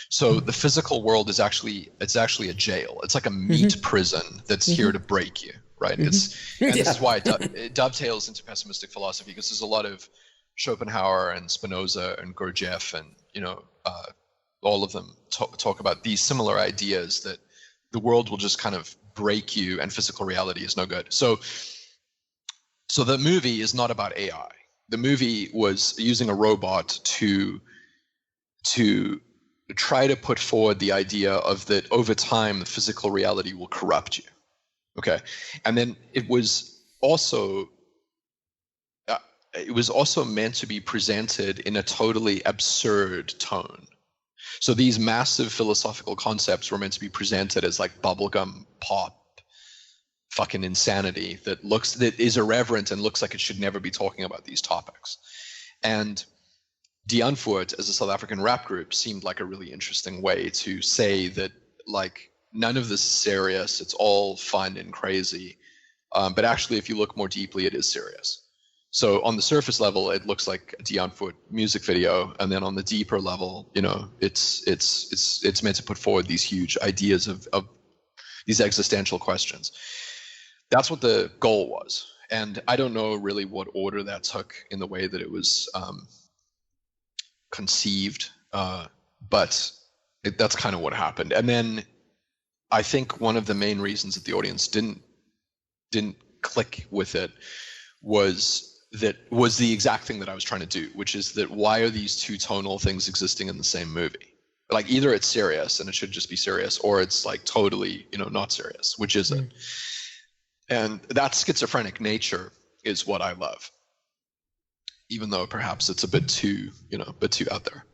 So the physical world is actually a jail. It's like a meat prison that's here to break you. Right. This is why it dovetails into pessimistic philosophy, because there's a lot of Schopenhauer and Spinoza and Gurdjieff and all of them talk about these similar ideas that the world will just kind of break you and physical reality is no good. So the movie is not about AI. The movie was using a robot to try to put forward the idea of that over time the physical reality will corrupt you. Okay, and then it was also meant to be presented in a totally absurd tone. So these massive philosophical concepts were meant to be presented as like bubblegum pop fucking insanity that is irreverent and looks like it should never be talking about these topics. And Die Antwoord, as a South African rap group, seemed like a really interesting way to say that, like, none of this is serious, it's all fun and crazy, but actually if you look more deeply, it is serious. So on the surface level, it looks like a Die Antwoord music video, and then on the deeper level, it's meant to put forward these huge ideas of these existential questions. That's what the goal was, and I don't know really what order that took in the way that it was conceived, but that's kind of what happened. And then I think one of the main reasons that the audience didn't click with it was the exact thing that I was trying to do, which is that why are these two tonal things existing in the same movie? Like either it's serious and it should just be serious, or it's like totally, not serious. Which is it? And that schizophrenic nature is what I love, even though perhaps it's a bit too out there.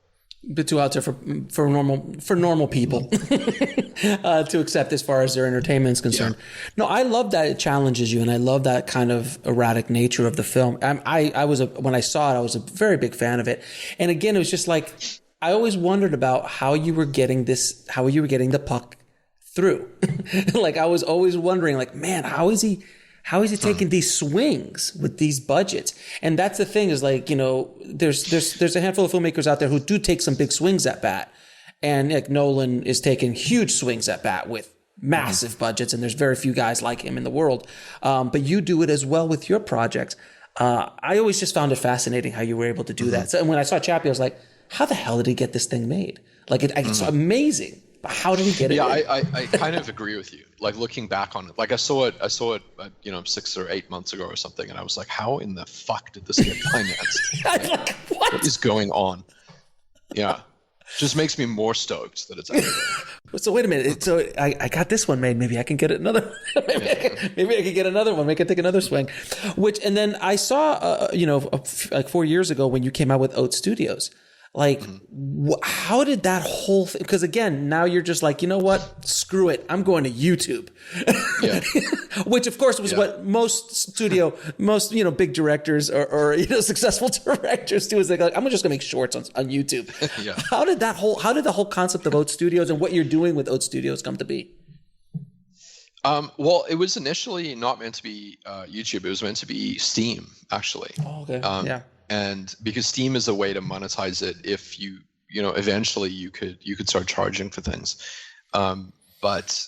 A bit too out there for normal people to accept as far as their entertainment is concerned. Yeah. No, I love that it challenges you, and I love that kind of erratic nature of the film. When I saw it, I was a very big fan of it. And again, it was just like I always wondered about how you were getting the puck through. Like I was always wondering, like, man, how is he taking these swings with these budgets? And that's the thing is like, there's a handful of filmmakers out there who do take some big swings at bat. And like Nolan is taking huge swings at bat with massive budgets, and there's very few guys like him in the world. But you do it as well with your projects. I always just found it fascinating how you were able to do that. So when I saw Chappie, I was like, how the hell did he get this thing made? Like it's amazing. But how did he get it? Yeah, I kind of agree with you. Like looking back on it, like I saw it, 6 or 8 months ago or something, and I was like, how in the fuck did this get financed? Like, what is going on? Yeah. Just makes me more stoked that it's out there. So wait a minute. So I got this one made. Maybe I can get another. maybe I can get another one. Maybe I can take another swing. And then I saw, like 4 years ago when you came out with Oat Studios. Like, how did that whole thing? Because again, now you're just like, you know what? Screw it. I'm going to YouTube. Yeah. Which of course was what most big directors or successful directors do, is like, I'm just gonna make shorts on YouTube. Yeah. How did the whole concept of Oat Studios and what you're doing with Oat Studios come to be? Well, it was initially not meant to be YouTube. It was meant to be Steam, actually. Oh, okay. Yeah. And because Steam is a way to monetize it, if you eventually you could start charging for things, but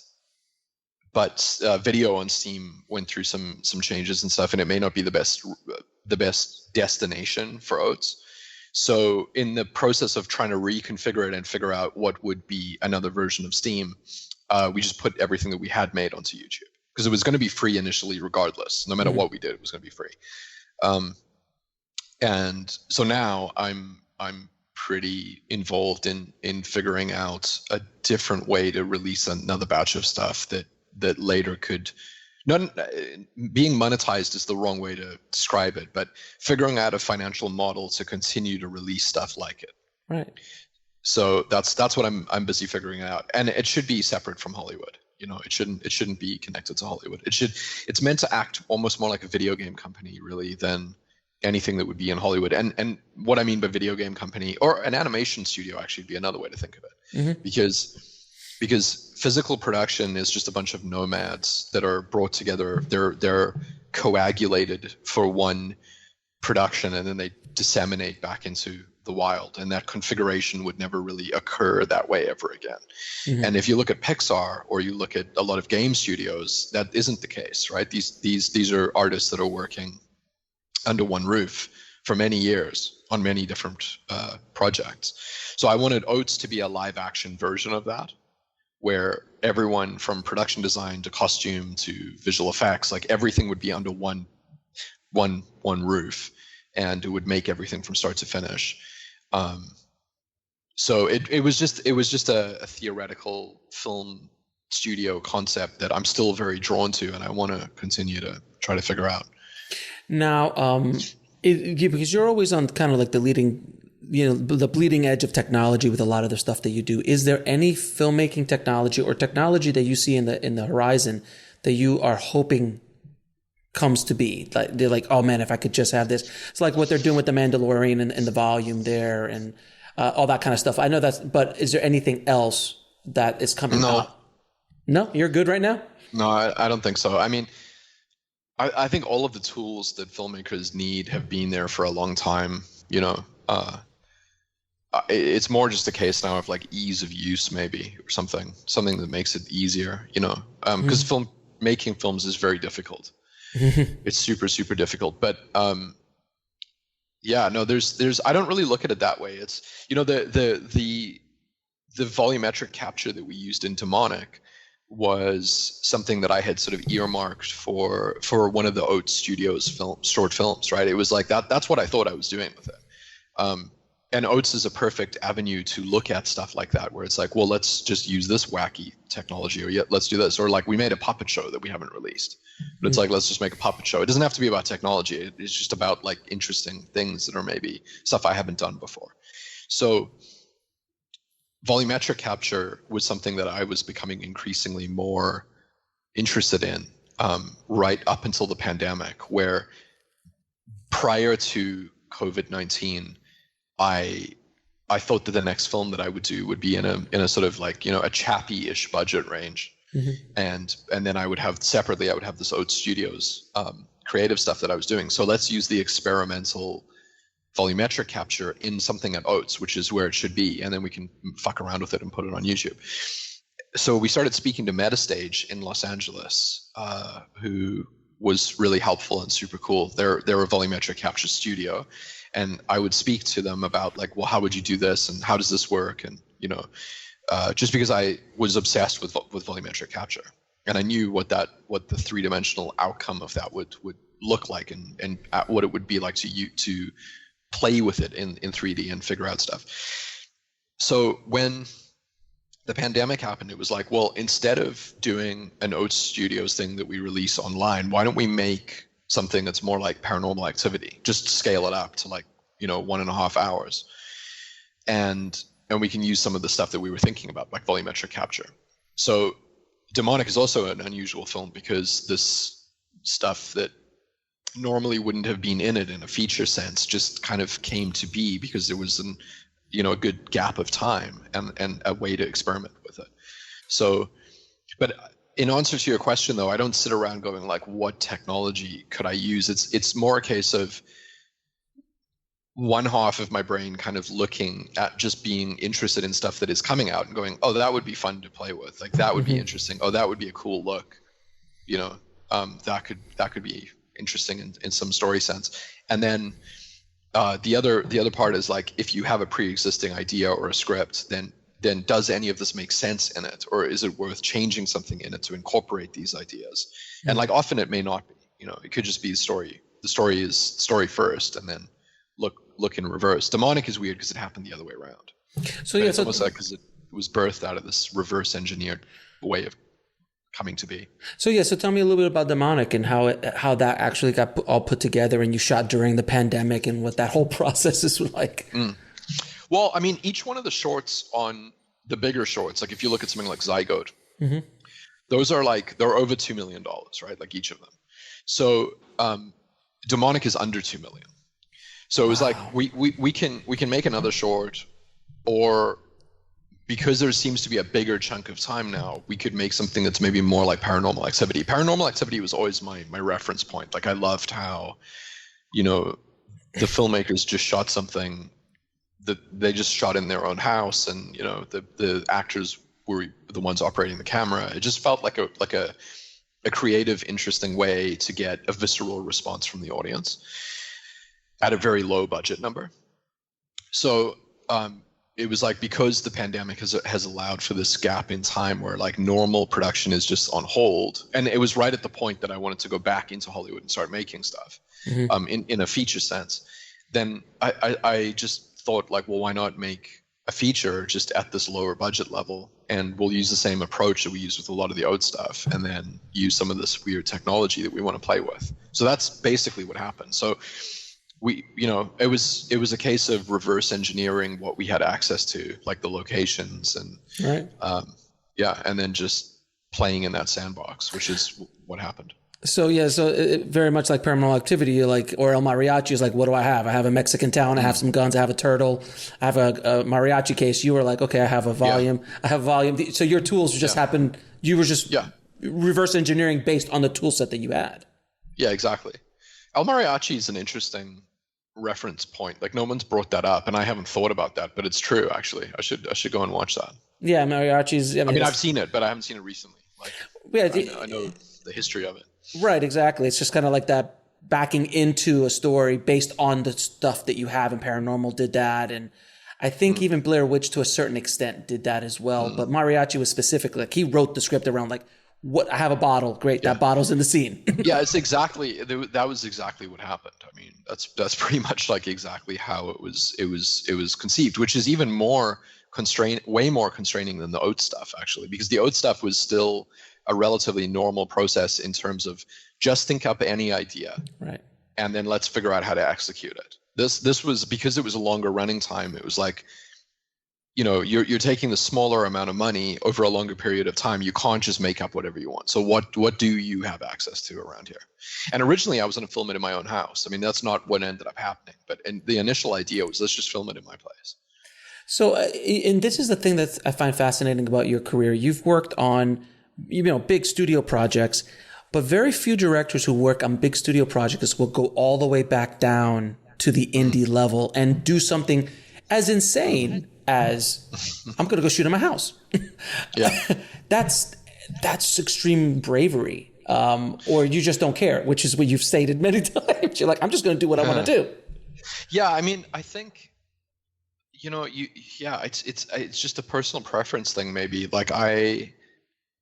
video on Steam went through some changes and stuff, and it may not be the best destination for Oats. So in the process of trying to reconfigure it and figure out what would be another version of Steam, we just put everything that we had made onto YouTube, because it was going to be free initially regardless. No matter what we did, it was going to be free. And so now I'm pretty involved in figuring out a different way to release another batch of stuff that later could, not being monetized is the wrong way to describe it, but figuring out a financial model to continue to release stuff like it. Right. So that's what I'm busy figuring out, and it should be separate from Hollywood. It shouldn't be connected to Hollywood. It's meant to act almost more like a video game company, really, than anything that would be in Hollywood. And what I mean by video game company, or an animation studio, actually would be another way to think of it. Because physical production is just a bunch of nomads that are brought together. They're coagulated for one production, and then they disseminate back into the wild, and that configuration would never really occur that way ever again. And if you look at Pixar, or you look at a lot of game studios, that isn't the case, right? These are artists that are working under one roof for many years on many different projects. So I wanted Oats to be a live action version of that, where everyone from production design to costume to visual effects, like everything would be under one roof, and it would make everything from start to finish. So it was just a theoretical film studio concept that I'm still very drawn to, and I want to continue to try to figure out. Now, because you're always on kind of like the bleeding edge of technology with a lot of the stuff that you do, is there any filmmaking technology or technology that you see in the horizon that you are hoping comes to be? Like they're like, oh man, if I could just have this. It's like what they're doing with the Mandalorian and the volume there and all that kind of stuff. I know but is there anything else that is coming up? No, you're good right now? No, I don't think so. I mean, I think all of the tools that filmmakers need have been there for a long time. It's more just a case now of like ease of use, maybe, or something that makes it easier. Because making films is very difficult. It's super, super difficult. But there's I don't really look at it that way. It's the volumetric capture that we used in Demonic was something that I had sort of earmarked for one of the Oat Studios short films, right? It was like that's what I thought I was doing with it. And Oats is a perfect avenue to look at stuff like that, where it's like, well, let's just use this wacky technology, or let's do this. Or like we made a puppet show that we haven't released, but it's like, let's just make a puppet show. It doesn't have to be about technology. It's just about like interesting things that are maybe stuff I haven't done before. So volumetric capture was something that I was becoming increasingly more interested in right up until the pandemic, where prior to COVID-19, I thought that the next film that I would do would be in a sort of like, a Chappie-ish budget range. And then I would have this Oat Studios creative stuff that I was doing. So let's use the experimental volumetric capture in something at Oats, which is where it should be, and then we can fuck around with it and put it on YouTube. So we started speaking to Metastage in Los Angeles, who was really helpful and super cool. They're a volumetric capture studio, and I would speak to them about like, well, how would you do this, and how does this work, and just because I was obsessed with volumetric capture, and I knew what the 3-dimensional outcome of that would look like, and what it would be like to play with it in 3D and figure out stuff. So when the pandemic happened, it was like, well, instead of doing an Oats Studios thing that we release online, why don't we make something that's more like Paranormal Activity? Just scale it up to like 1.5 hours, and we can use some of the stuff that we were thinking about, like volumetric capture. So Demonic is also an unusual film because this stuff that normally wouldn't have been in it in a feature sense just kind of came to be because there was a good gap of time and a way to experiment with it. So, but in answer to your question though, I don't sit around going like, what technology could I use? It's more a case of one half of my brain kind of looking at just being interested in stuff that is coming out and going, oh, that would be fun to play with. Like that would be interesting. Oh, that would be a cool look. That could be interesting in some story sense. And then the other part is like, if you have a pre-existing idea or a script, then does any of this make sense in it, or is it worth changing something in it to incorporate these ideas? And like often it may not be. It could just be the story. The story is story first, and then look in reverse. Demonic is weird because it happened the other way around. So yeah, it's almost like because it was birthed out of this reverse engineered way of coming to be. So tell me a little bit about Demonic and how that actually got all put together, and you shot during the pandemic, and what that whole process is like. Well, I mean, each one of the shorts on the bigger shorts, like if you look at something like Zygote, those are they're over $2 million, right? Like each of them. So Demonic is under 2 million. So it was like we can make another short, or because there seems to be a bigger chunk of time now, we could make something that's maybe more like Paranormal Activity. Paranormal Activity was always my reference point. Like I loved how, the filmmakers just shot something that they just shot in their own house, and the actors were the ones operating the camera. It just felt like a creative, interesting way to get a visceral response from the audience at a very low budget number. So it was like, because the pandemic has allowed for this gap in time where like normal production is just on hold, and it was right at the point that I wanted to go back into Hollywood and start making stuff in a feature sense. Then I just thought like, well, why not make a feature just at this lower budget level, and we'll use the same approach that we use with a lot of the old stuff, and then use some of this weird technology that we want to play with. So that's basically what happened. So it was a case of reverse engineering what we had access to, like the locations and and then just playing in that sandbox, which is what happened. So it, very much like Paranormal Activity, or El Mariachi is like, what do I have? I have a Mexican town, I have some guns, I have a turtle, I have a mariachi case. You were like, okay, I have a volume, I have volume. So your tools just happened. You were just reverse engineering based on the tool set that you had. Yeah, exactly. El Mariachi is an interesting reference point. Like no one's brought that up, and I haven't thought about that, but it's true actually. I should go and watch that. Yeah, Mariachi's. I mean, I've seen it, but I haven't seen it recently. Like, I know the history of it. Right, exactly. It's just kind of like that backing into a story based on the stuff that you have, and Paranormal did that, and I think even Blair Witch to a certain extent did that as well. But Mariachi was specifically like, he wrote the script around like, what, I have a bottle, great, that bottle's in the scene. It's exactly, that was exactly what happened. I mean, that's pretty much like exactly how it was conceived, which is even more way more constraining than the oat stuff actually, because the oat stuff was still a relatively normal process in terms of just think up any idea, right, and then let's figure out how to execute it. This was, because it was a longer running time, it was like, you're taking the smaller amount of money over a longer period of time. You can't just make up whatever you want. So what do you have access to around here? And originally I was going to film it in my own house. I mean, that's not what ended up happening, but the initial idea was, let's just film it in my place. So, and this is the thing that I find fascinating about your career. You've worked on big studio projects, but very few directors who work on big studio projects will go all the way back down to the indie level and do something as insane as I'm going to go shoot in my house. Yeah. That's extreme bravery. Or you just don't care, which is what you've stated many times. You're like, I'm just going to do what I want to do. Yeah. I mean, I think, it's just a personal preference thing, maybe. Like I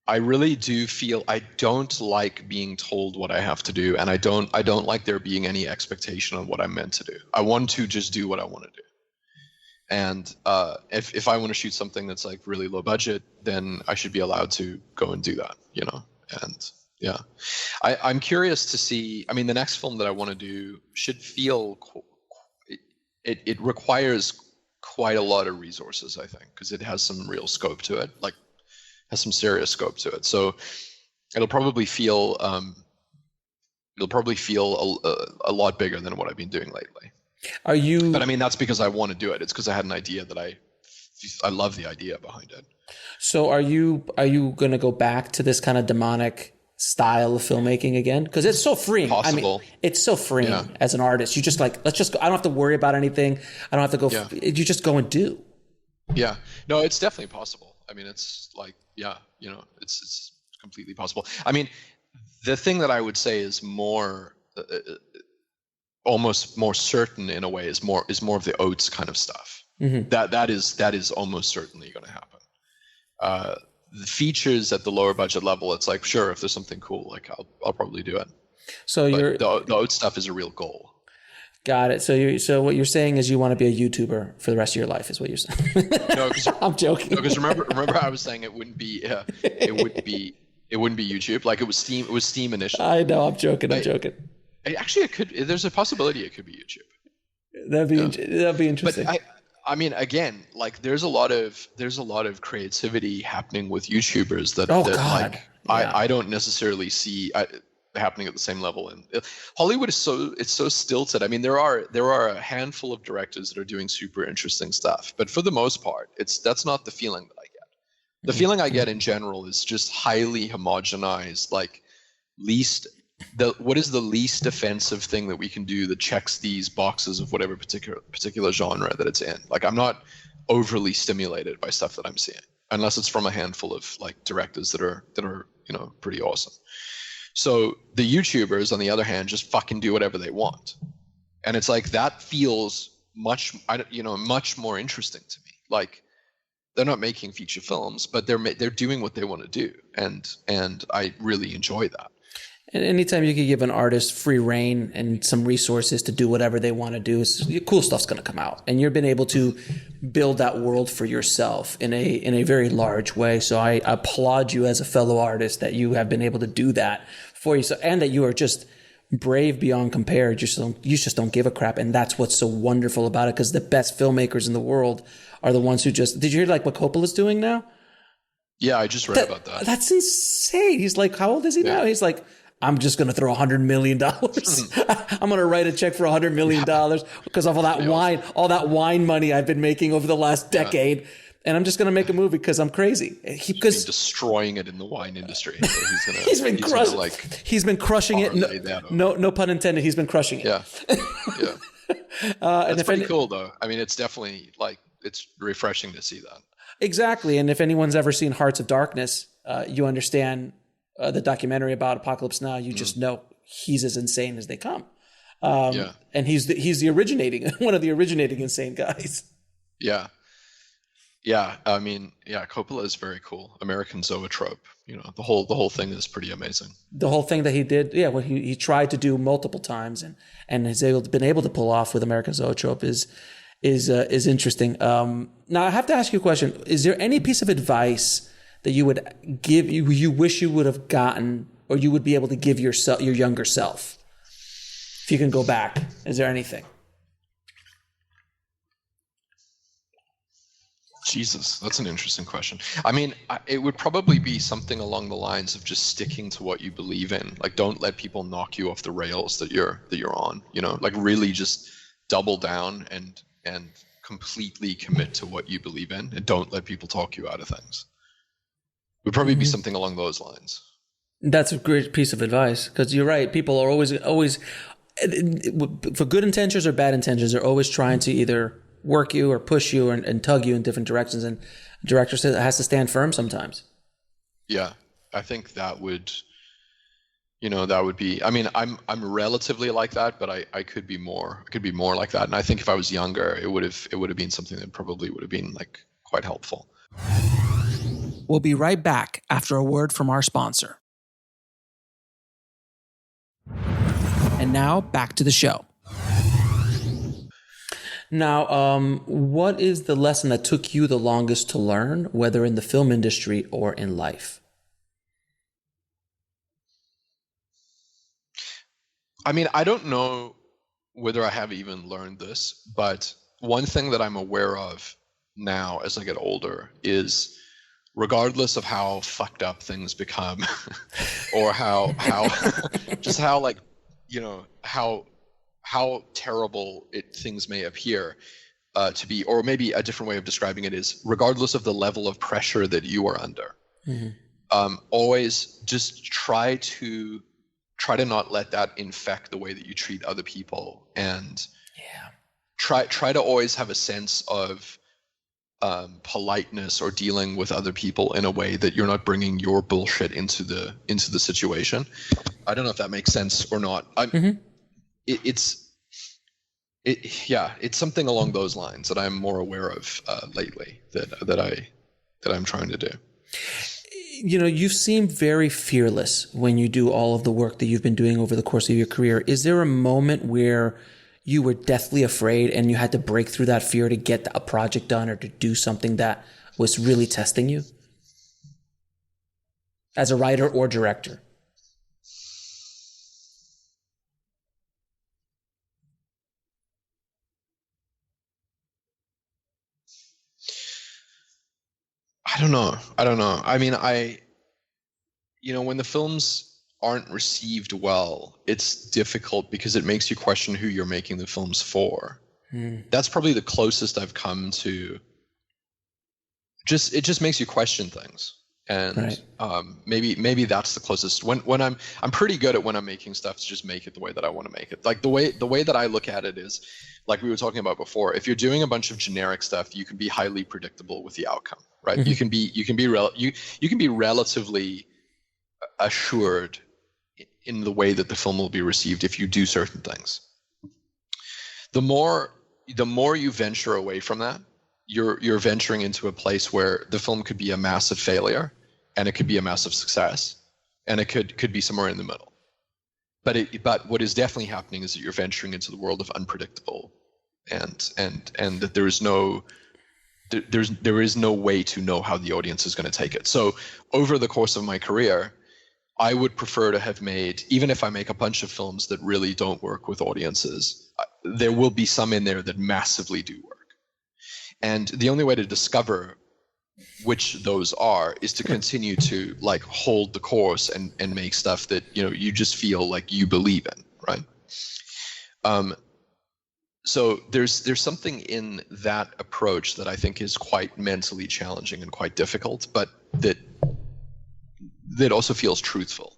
really do feel I don't like being told what I have to do, and I don't like there being any expectation on what I'm meant to do. I want to just do what I want to do. And if I want to shoot something that's like really low budget, then I should be allowed to go and do that, And yeah, I'm curious to see. I mean, the next film that I want to do should feel it requires quite a lot of resources, I think, because it has some real scope to it, like has some serious scope to it. So it'll probably feel a lot bigger than what I've been doing lately. But I mean, that's because I want to do it. It's because I had an idea that I love the idea behind it. So are you going to go back to this kind of demonic style of filmmaking again? Because it's so freeing. Possible. I mean, it's so freeing as an artist. You just let's just go. I don't have to worry about anything. I don't have to go. You just go and do. Yeah. No, it's definitely possible. I mean, it's like, it's completely possible. I mean, the thing that I would say is more, almost more certain in a way is more of the Oates kind of stuff. Mm-hmm. That is almost certainly going to happen. The features at the lower budget level, it's like, sure, if there's something cool, like I'll probably do it. So the Oates stuff is a real goal. Got it. So what you're saying is you want to be a YouTuber for the rest of your life, is what you're saying? No, I'm joking. No, because remember I was saying it wouldn't be YouTube. Like it was Steam initially. I know. I'm joking. Actually, it could. There's a possibility it could be YouTube. That'd be interesting. But I mean, again, like there's a lot of creativity happening with YouTubers that I don't necessarily see happening at the same level. And Hollywood is so stilted. I mean, there are a handful of directors that are doing super interesting stuff, but for the most part, that's not the feeling that I get. The feeling I get in general is just highly homogenized, like what is the least offensive thing that we can do that checks these boxes of whatever particular genre that it's in. Like I'm not overly stimulated by stuff that I'm seeing, unless it's from a handful of like directors that are pretty awesome. So the YouTubers, on the other hand, just fucking do whatever they want, and it's like that feels much more interesting to me. Like they're not making feature films, but they're doing what they want to do, and I really enjoy that. And anytime you can give an artist free reign and some resources to do whatever they want to do, cool stuff's going to come out. And you've been able to build that world for yourself in a very large way. So I applaud you as a fellow artist that you have been able to do that for yourself, and that you are just brave beyond compare. You just don't give a crap. And that's what's so wonderful about it, because the best filmmakers in the world are the ones who just... Did you hear like what Coppola's doing now? Yeah, I just read about that. That's insane. He's like, how old is he now? He's like... I'm just going to throw $100 million. I'm going to write a check for $100 million because of all that wine money I've been making over the last decade. And I'm just going to make a movie because I'm crazy. He's been destroying it in the wine industry. So he's been crushing it. No pun intended. He's been crushing it. Yeah. That's pretty cool though. I mean, it's definitely like, it's refreshing to see that. Exactly. And if anyone's ever seen Hearts of Darkness, you understand the documentary about Apocalypse Now. You just know he's as insane as they come. And he's the originating, one of the originating insane guys. Yeah. Yeah. I mean, Coppola is very cool. American Zoetrope, the whole thing is pretty amazing. The whole thing that he did. Yeah. What he tried to do multiple times and has been able to pull off with American Zoetrope is interesting. Now I have to ask you a question. Is there any piece of advice that you would give, you wish you would have gotten, or you would be able to give your younger self? If you can go back, is there anything? Jesus, that's an interesting question. I mean, it would probably be something along the lines of just sticking to what you believe in. Like, don't let people knock you off the rails that you're on. Like really just double down and completely commit to what you believe in, and don't let people talk you out of things. would probably be something along those lines. That's a great piece of advice, because you're right. People are always, for good intentions or bad intentions, they're always trying to either work you or push you and tug you in different directions. And a director has to stand firm sometimes. Yeah, I think that would, that would be. I mean, I'm relatively like that, but I could be more. I could be more like that. And I think if I was younger, it would have been something that probably would have been like quite helpful. We'll be right back after a word from our sponsor. And now back to the show. Now, what is the lesson that took you the longest to learn, whether in the film industry or in life? I mean, I don't know whether I have even learned this, but one thing that I'm aware of now as I get older is, regardless of how fucked up things become, or how just how like, how terrible things may appear to be, or maybe a different way of describing it is, regardless of the level of pressure that you are under, always just try to not let that infect the way that you treat other people, and try to always have a sense of politeness or dealing with other people in a way that you're not bringing your bullshit into the situation. I don't know if that makes sense or not. It's something along those lines that I'm more aware of lately that I'm trying to do. You seem very fearless when you do all of the work that you've been doing over the course of your career. Is there a moment where you were deathly afraid and you had to break through that fear to get a project done or to do something that was really testing you as a writer or director? I don't know. I mean, when the films aren't received well, it's difficult because it makes you question who you're making the films for. That's probably the closest I've come to. It just makes you question things, and right. Maybe that's the closest. When I'm pretty good at when I'm making stuff to just make it the way that I want to make it. Like the way that I look at it is, like we were talking about before. If you're doing a bunch of generic stuff, you can be highly predictable with the outcome, right? You can be relatively assured in the way that the film will be received if you do certain things. The more you venture away from that, you're venturing into a place where the film could be a massive failure, and it could be a massive success, and it could be somewhere in the middle. But what is definitely happening is that you're venturing into the world of unpredictable, and that there is no way to know how the audience is going to take it. So over the course of my career, I would prefer to have made, even if I make a bunch of films that really don't work with audiences, there will be some in there that massively do work. And the only way to discover which those are is to continue to like hold the course and make stuff that, you just feel like you believe in, right? So there's something in that approach that I think is quite mentally challenging and quite difficult, but that also feels truthful.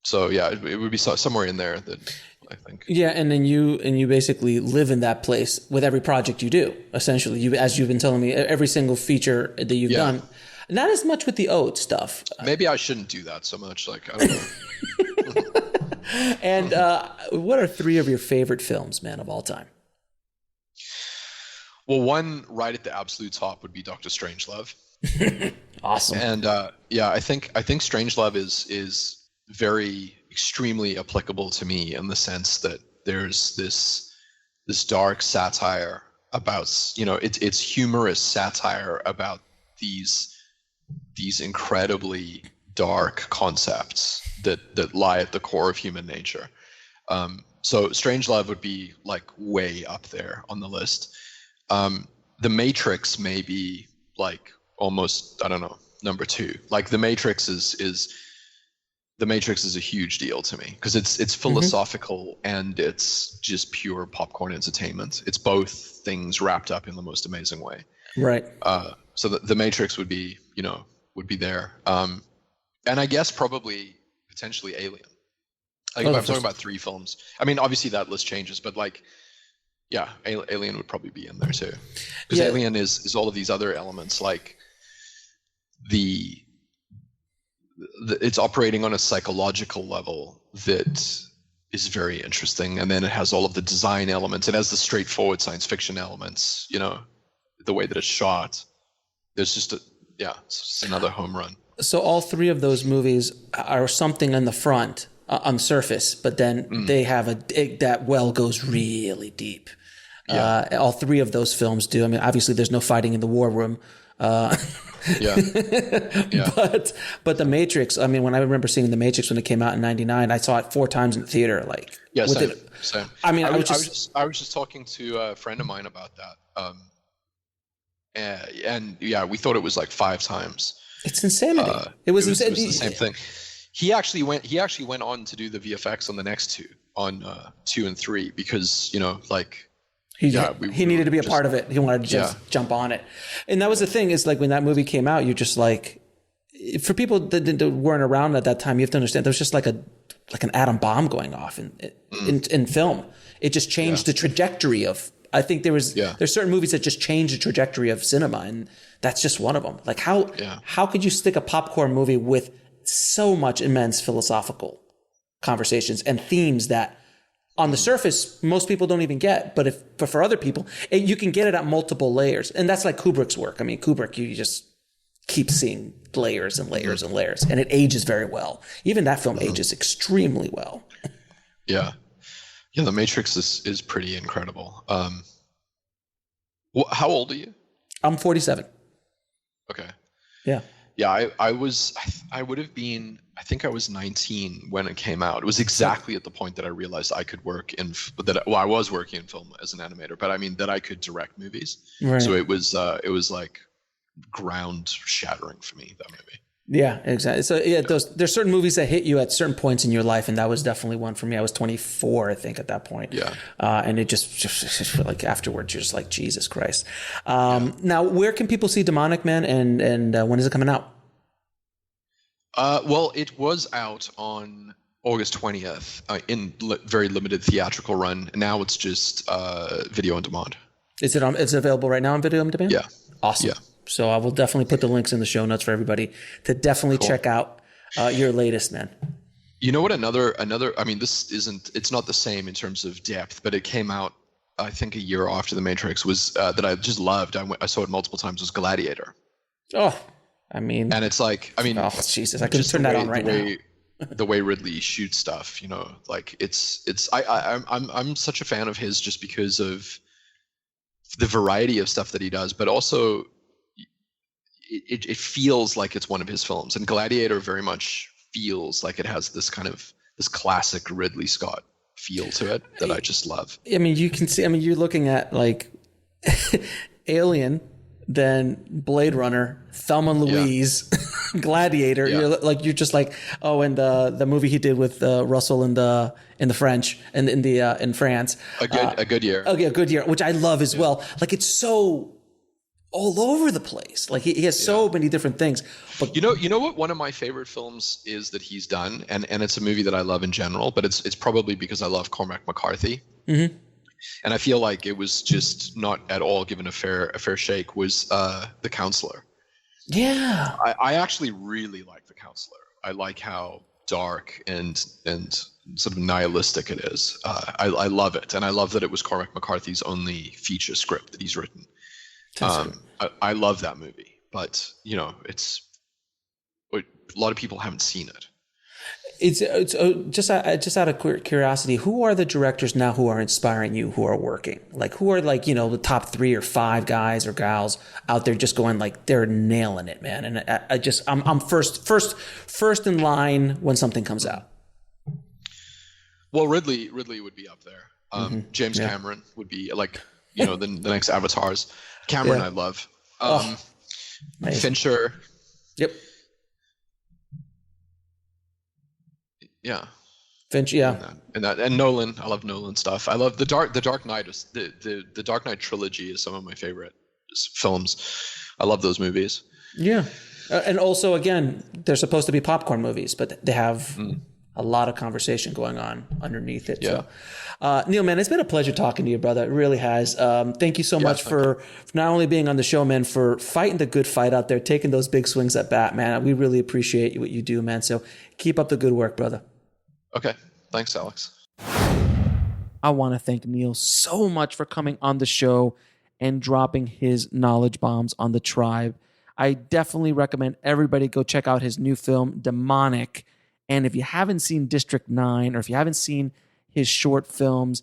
So yeah, it would be somewhere in there that I think. Yeah, and then you basically live in that place with every project you do. Essentially, as you've been telling me, every single feature that you've done. Not as much with the ode stuff. Maybe I shouldn't do that so much. Like, I don't know. And what are 3 of your favorite films, man, of all time? Well, one right at the absolute top would be Dr. Strangelove. Awesome. And I think Strangelove is very extremely applicable to me in the sense that there's this dark satire about, it's humorous satire about these incredibly dark concepts that lie at the core of human nature. So Strangelove would be like way up there on the list. The Matrix may be like almost, I don't know, number 2. Like The Matrix is The Matrix is a huge deal to me because it's philosophical and it's just pure popcorn entertainment. It's both things wrapped up in the most amazing way. Right. So the Matrix would be there. And I guess probably potentially Alien. Like if I'm talking about 3 films. I mean, obviously that list changes, but like, yeah, Alien would probably be in there too. Because Alien is all of these other elements, like it's operating on a psychological level that is very interesting, and then it has all of the design elements. It has the straightforward science fiction elements, the way that it's shot. There's just it's just another home run. So all 3 of those movies are something on the front, on the surface, but then they have that well goes really deep. All 3 of those films do. I mean, obviously there's no fighting in the war room. But The Matrix, I mean, when I remember seeing The Matrix when it came out in 99, I saw it 4 times in the theater. Like, same. I mean, I was just talking to a friend of mine about that. And we thought it was like 5 times. It's insanity. It was the same thing. He actually went on to do the VFX on the next 2, on 2 and 3, because he needed to be a part of it. He wanted to just jump on it. And that was the thing, is like when that movie came out, you're just like, for people that weren't around at that time, you have to understand there was just like an atom bomb going off in film. It just changed the trajectory of, I think there's certain movies that just change the trajectory of cinema, and that's just one of them. Like how could you stick a popcorn movie with so much immense philosophical conversations and themes that on the surface, most people don't even get, but for other people, you can get it at multiple layers. And that's like Kubrick's work. I mean, Kubrick, you just keep seeing layers and layers and layers, and it ages very well. Even that film ages extremely well. Yeah. Yeah, The Matrix is pretty incredible. How old are you? I'm 47. Okay. Yeah. Yeah, I would have been, I think I was 19 when it came out. It was exactly at the point that I realized I could work I was working in film as an animator, but I mean that I could direct movies. Right. So it was like ground shattering for me, that movie. Yeah, exactly. So there's certain movies that hit you at certain points in your life, and that was definitely one for me. I was 24, I think, at that point. Yeah. And it just like afterwards, you're just like, Jesus Christ. Now, where can people see Demonic Man, and when is it coming out? Well, it was out on August 20th in very limited theatrical run. Now it's just video on demand. Is it available right now on video on demand? Yeah. Awesome. Yeah. So I will definitely put the links in the show notes for everybody to definitely check out your latest, man. You know what? Another. I mean, it's not the same in terms of depth, but it came out, I think, a year after The Matrix. Was that I just loved. I saw it multiple times. Was Gladiator. Oh, I mean, and it's like, I mean, oh Jesus, I could turn that on right now. The way Ridley shoots stuff, like I'm such a fan of his just because of the variety of stuff that he does, but also. It feels like it's one of his films, and Gladiator very much feels like it has this classic Ridley Scott feel to it that I just love. I mean, you can see. I mean, you're looking at like Alien, then Blade Runner, Thelma and Louise, Gladiator. Yeah. You're just like, oh, and the movie he did with Russell in the French and in France, a good year. Oh yeah, Good Year, which I love as well. Like it's so. All over the place. Like he has so many different things. But you know what one of my favorite films is that he's done, and it's a movie that I love in general, but it's probably because I love Cormac McCarthy. Mm-hmm. And I feel like it was just not at all given a fair shake, was The Counselor. Yeah. I actually really like The Counselor. I like how dark and sort of nihilistic it is. I love it, and I love that it was Cormac McCarthy's only feature script that he's written. I love that movie, but it's a lot of people haven't seen it. It's just out of curiosity, who are the directors now who are inspiring you, who are working? Like who are the top 3 or 5 guys or gals out there just going like they're nailing it, man? And I'm first in line when something comes out. Well, Ridley would be up there. James Cameron would be like the next Avatars. Cameron, I love. Fincher. Yep. Yeah. Finch, yeah. And Nolan. I love Nolan stuff. I love the Dark Knight. The Dark Knight trilogy is some of my favorite films. I love those movies. Yeah. And also, again, they're supposed to be popcorn movies, but they have a lot of conversation going on underneath it. Yeah. So, Neill, man, it's been a pleasure talking to you, brother. It really has. Thank you so much for not only being on the show, man, for fighting the good fight out there, taking those big swings at bat, man. We really appreciate what you do, man. So keep up the good work, brother. Okay. Thanks, Alex. I want to thank Neill so much for coming on the show and dropping his knowledge bombs on the tribe. I definitely recommend everybody go check out his new film, Demonic. And if you haven't seen District 9 or if you haven't seen his short films,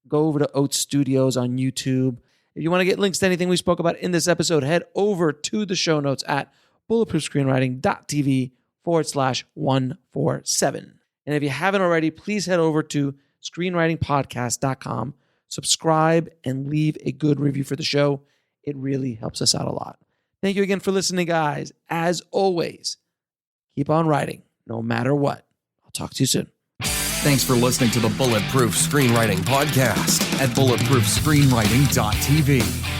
go over to Oats Studios on YouTube. If you want to get links to anything we spoke about in this episode, head over to the show notes at bulletproofscreenwriting.tv/147. And if you haven't already, please head over to screenwritingpodcast.com, subscribe, and leave a good review for the show. It really helps us out a lot. Thank you again for listening, guys. As always, keep on writing, no matter what. I'll talk to you soon. Thanks for listening to the Bulletproof Screenwriting Podcast at bulletproofscreenwriting.tv.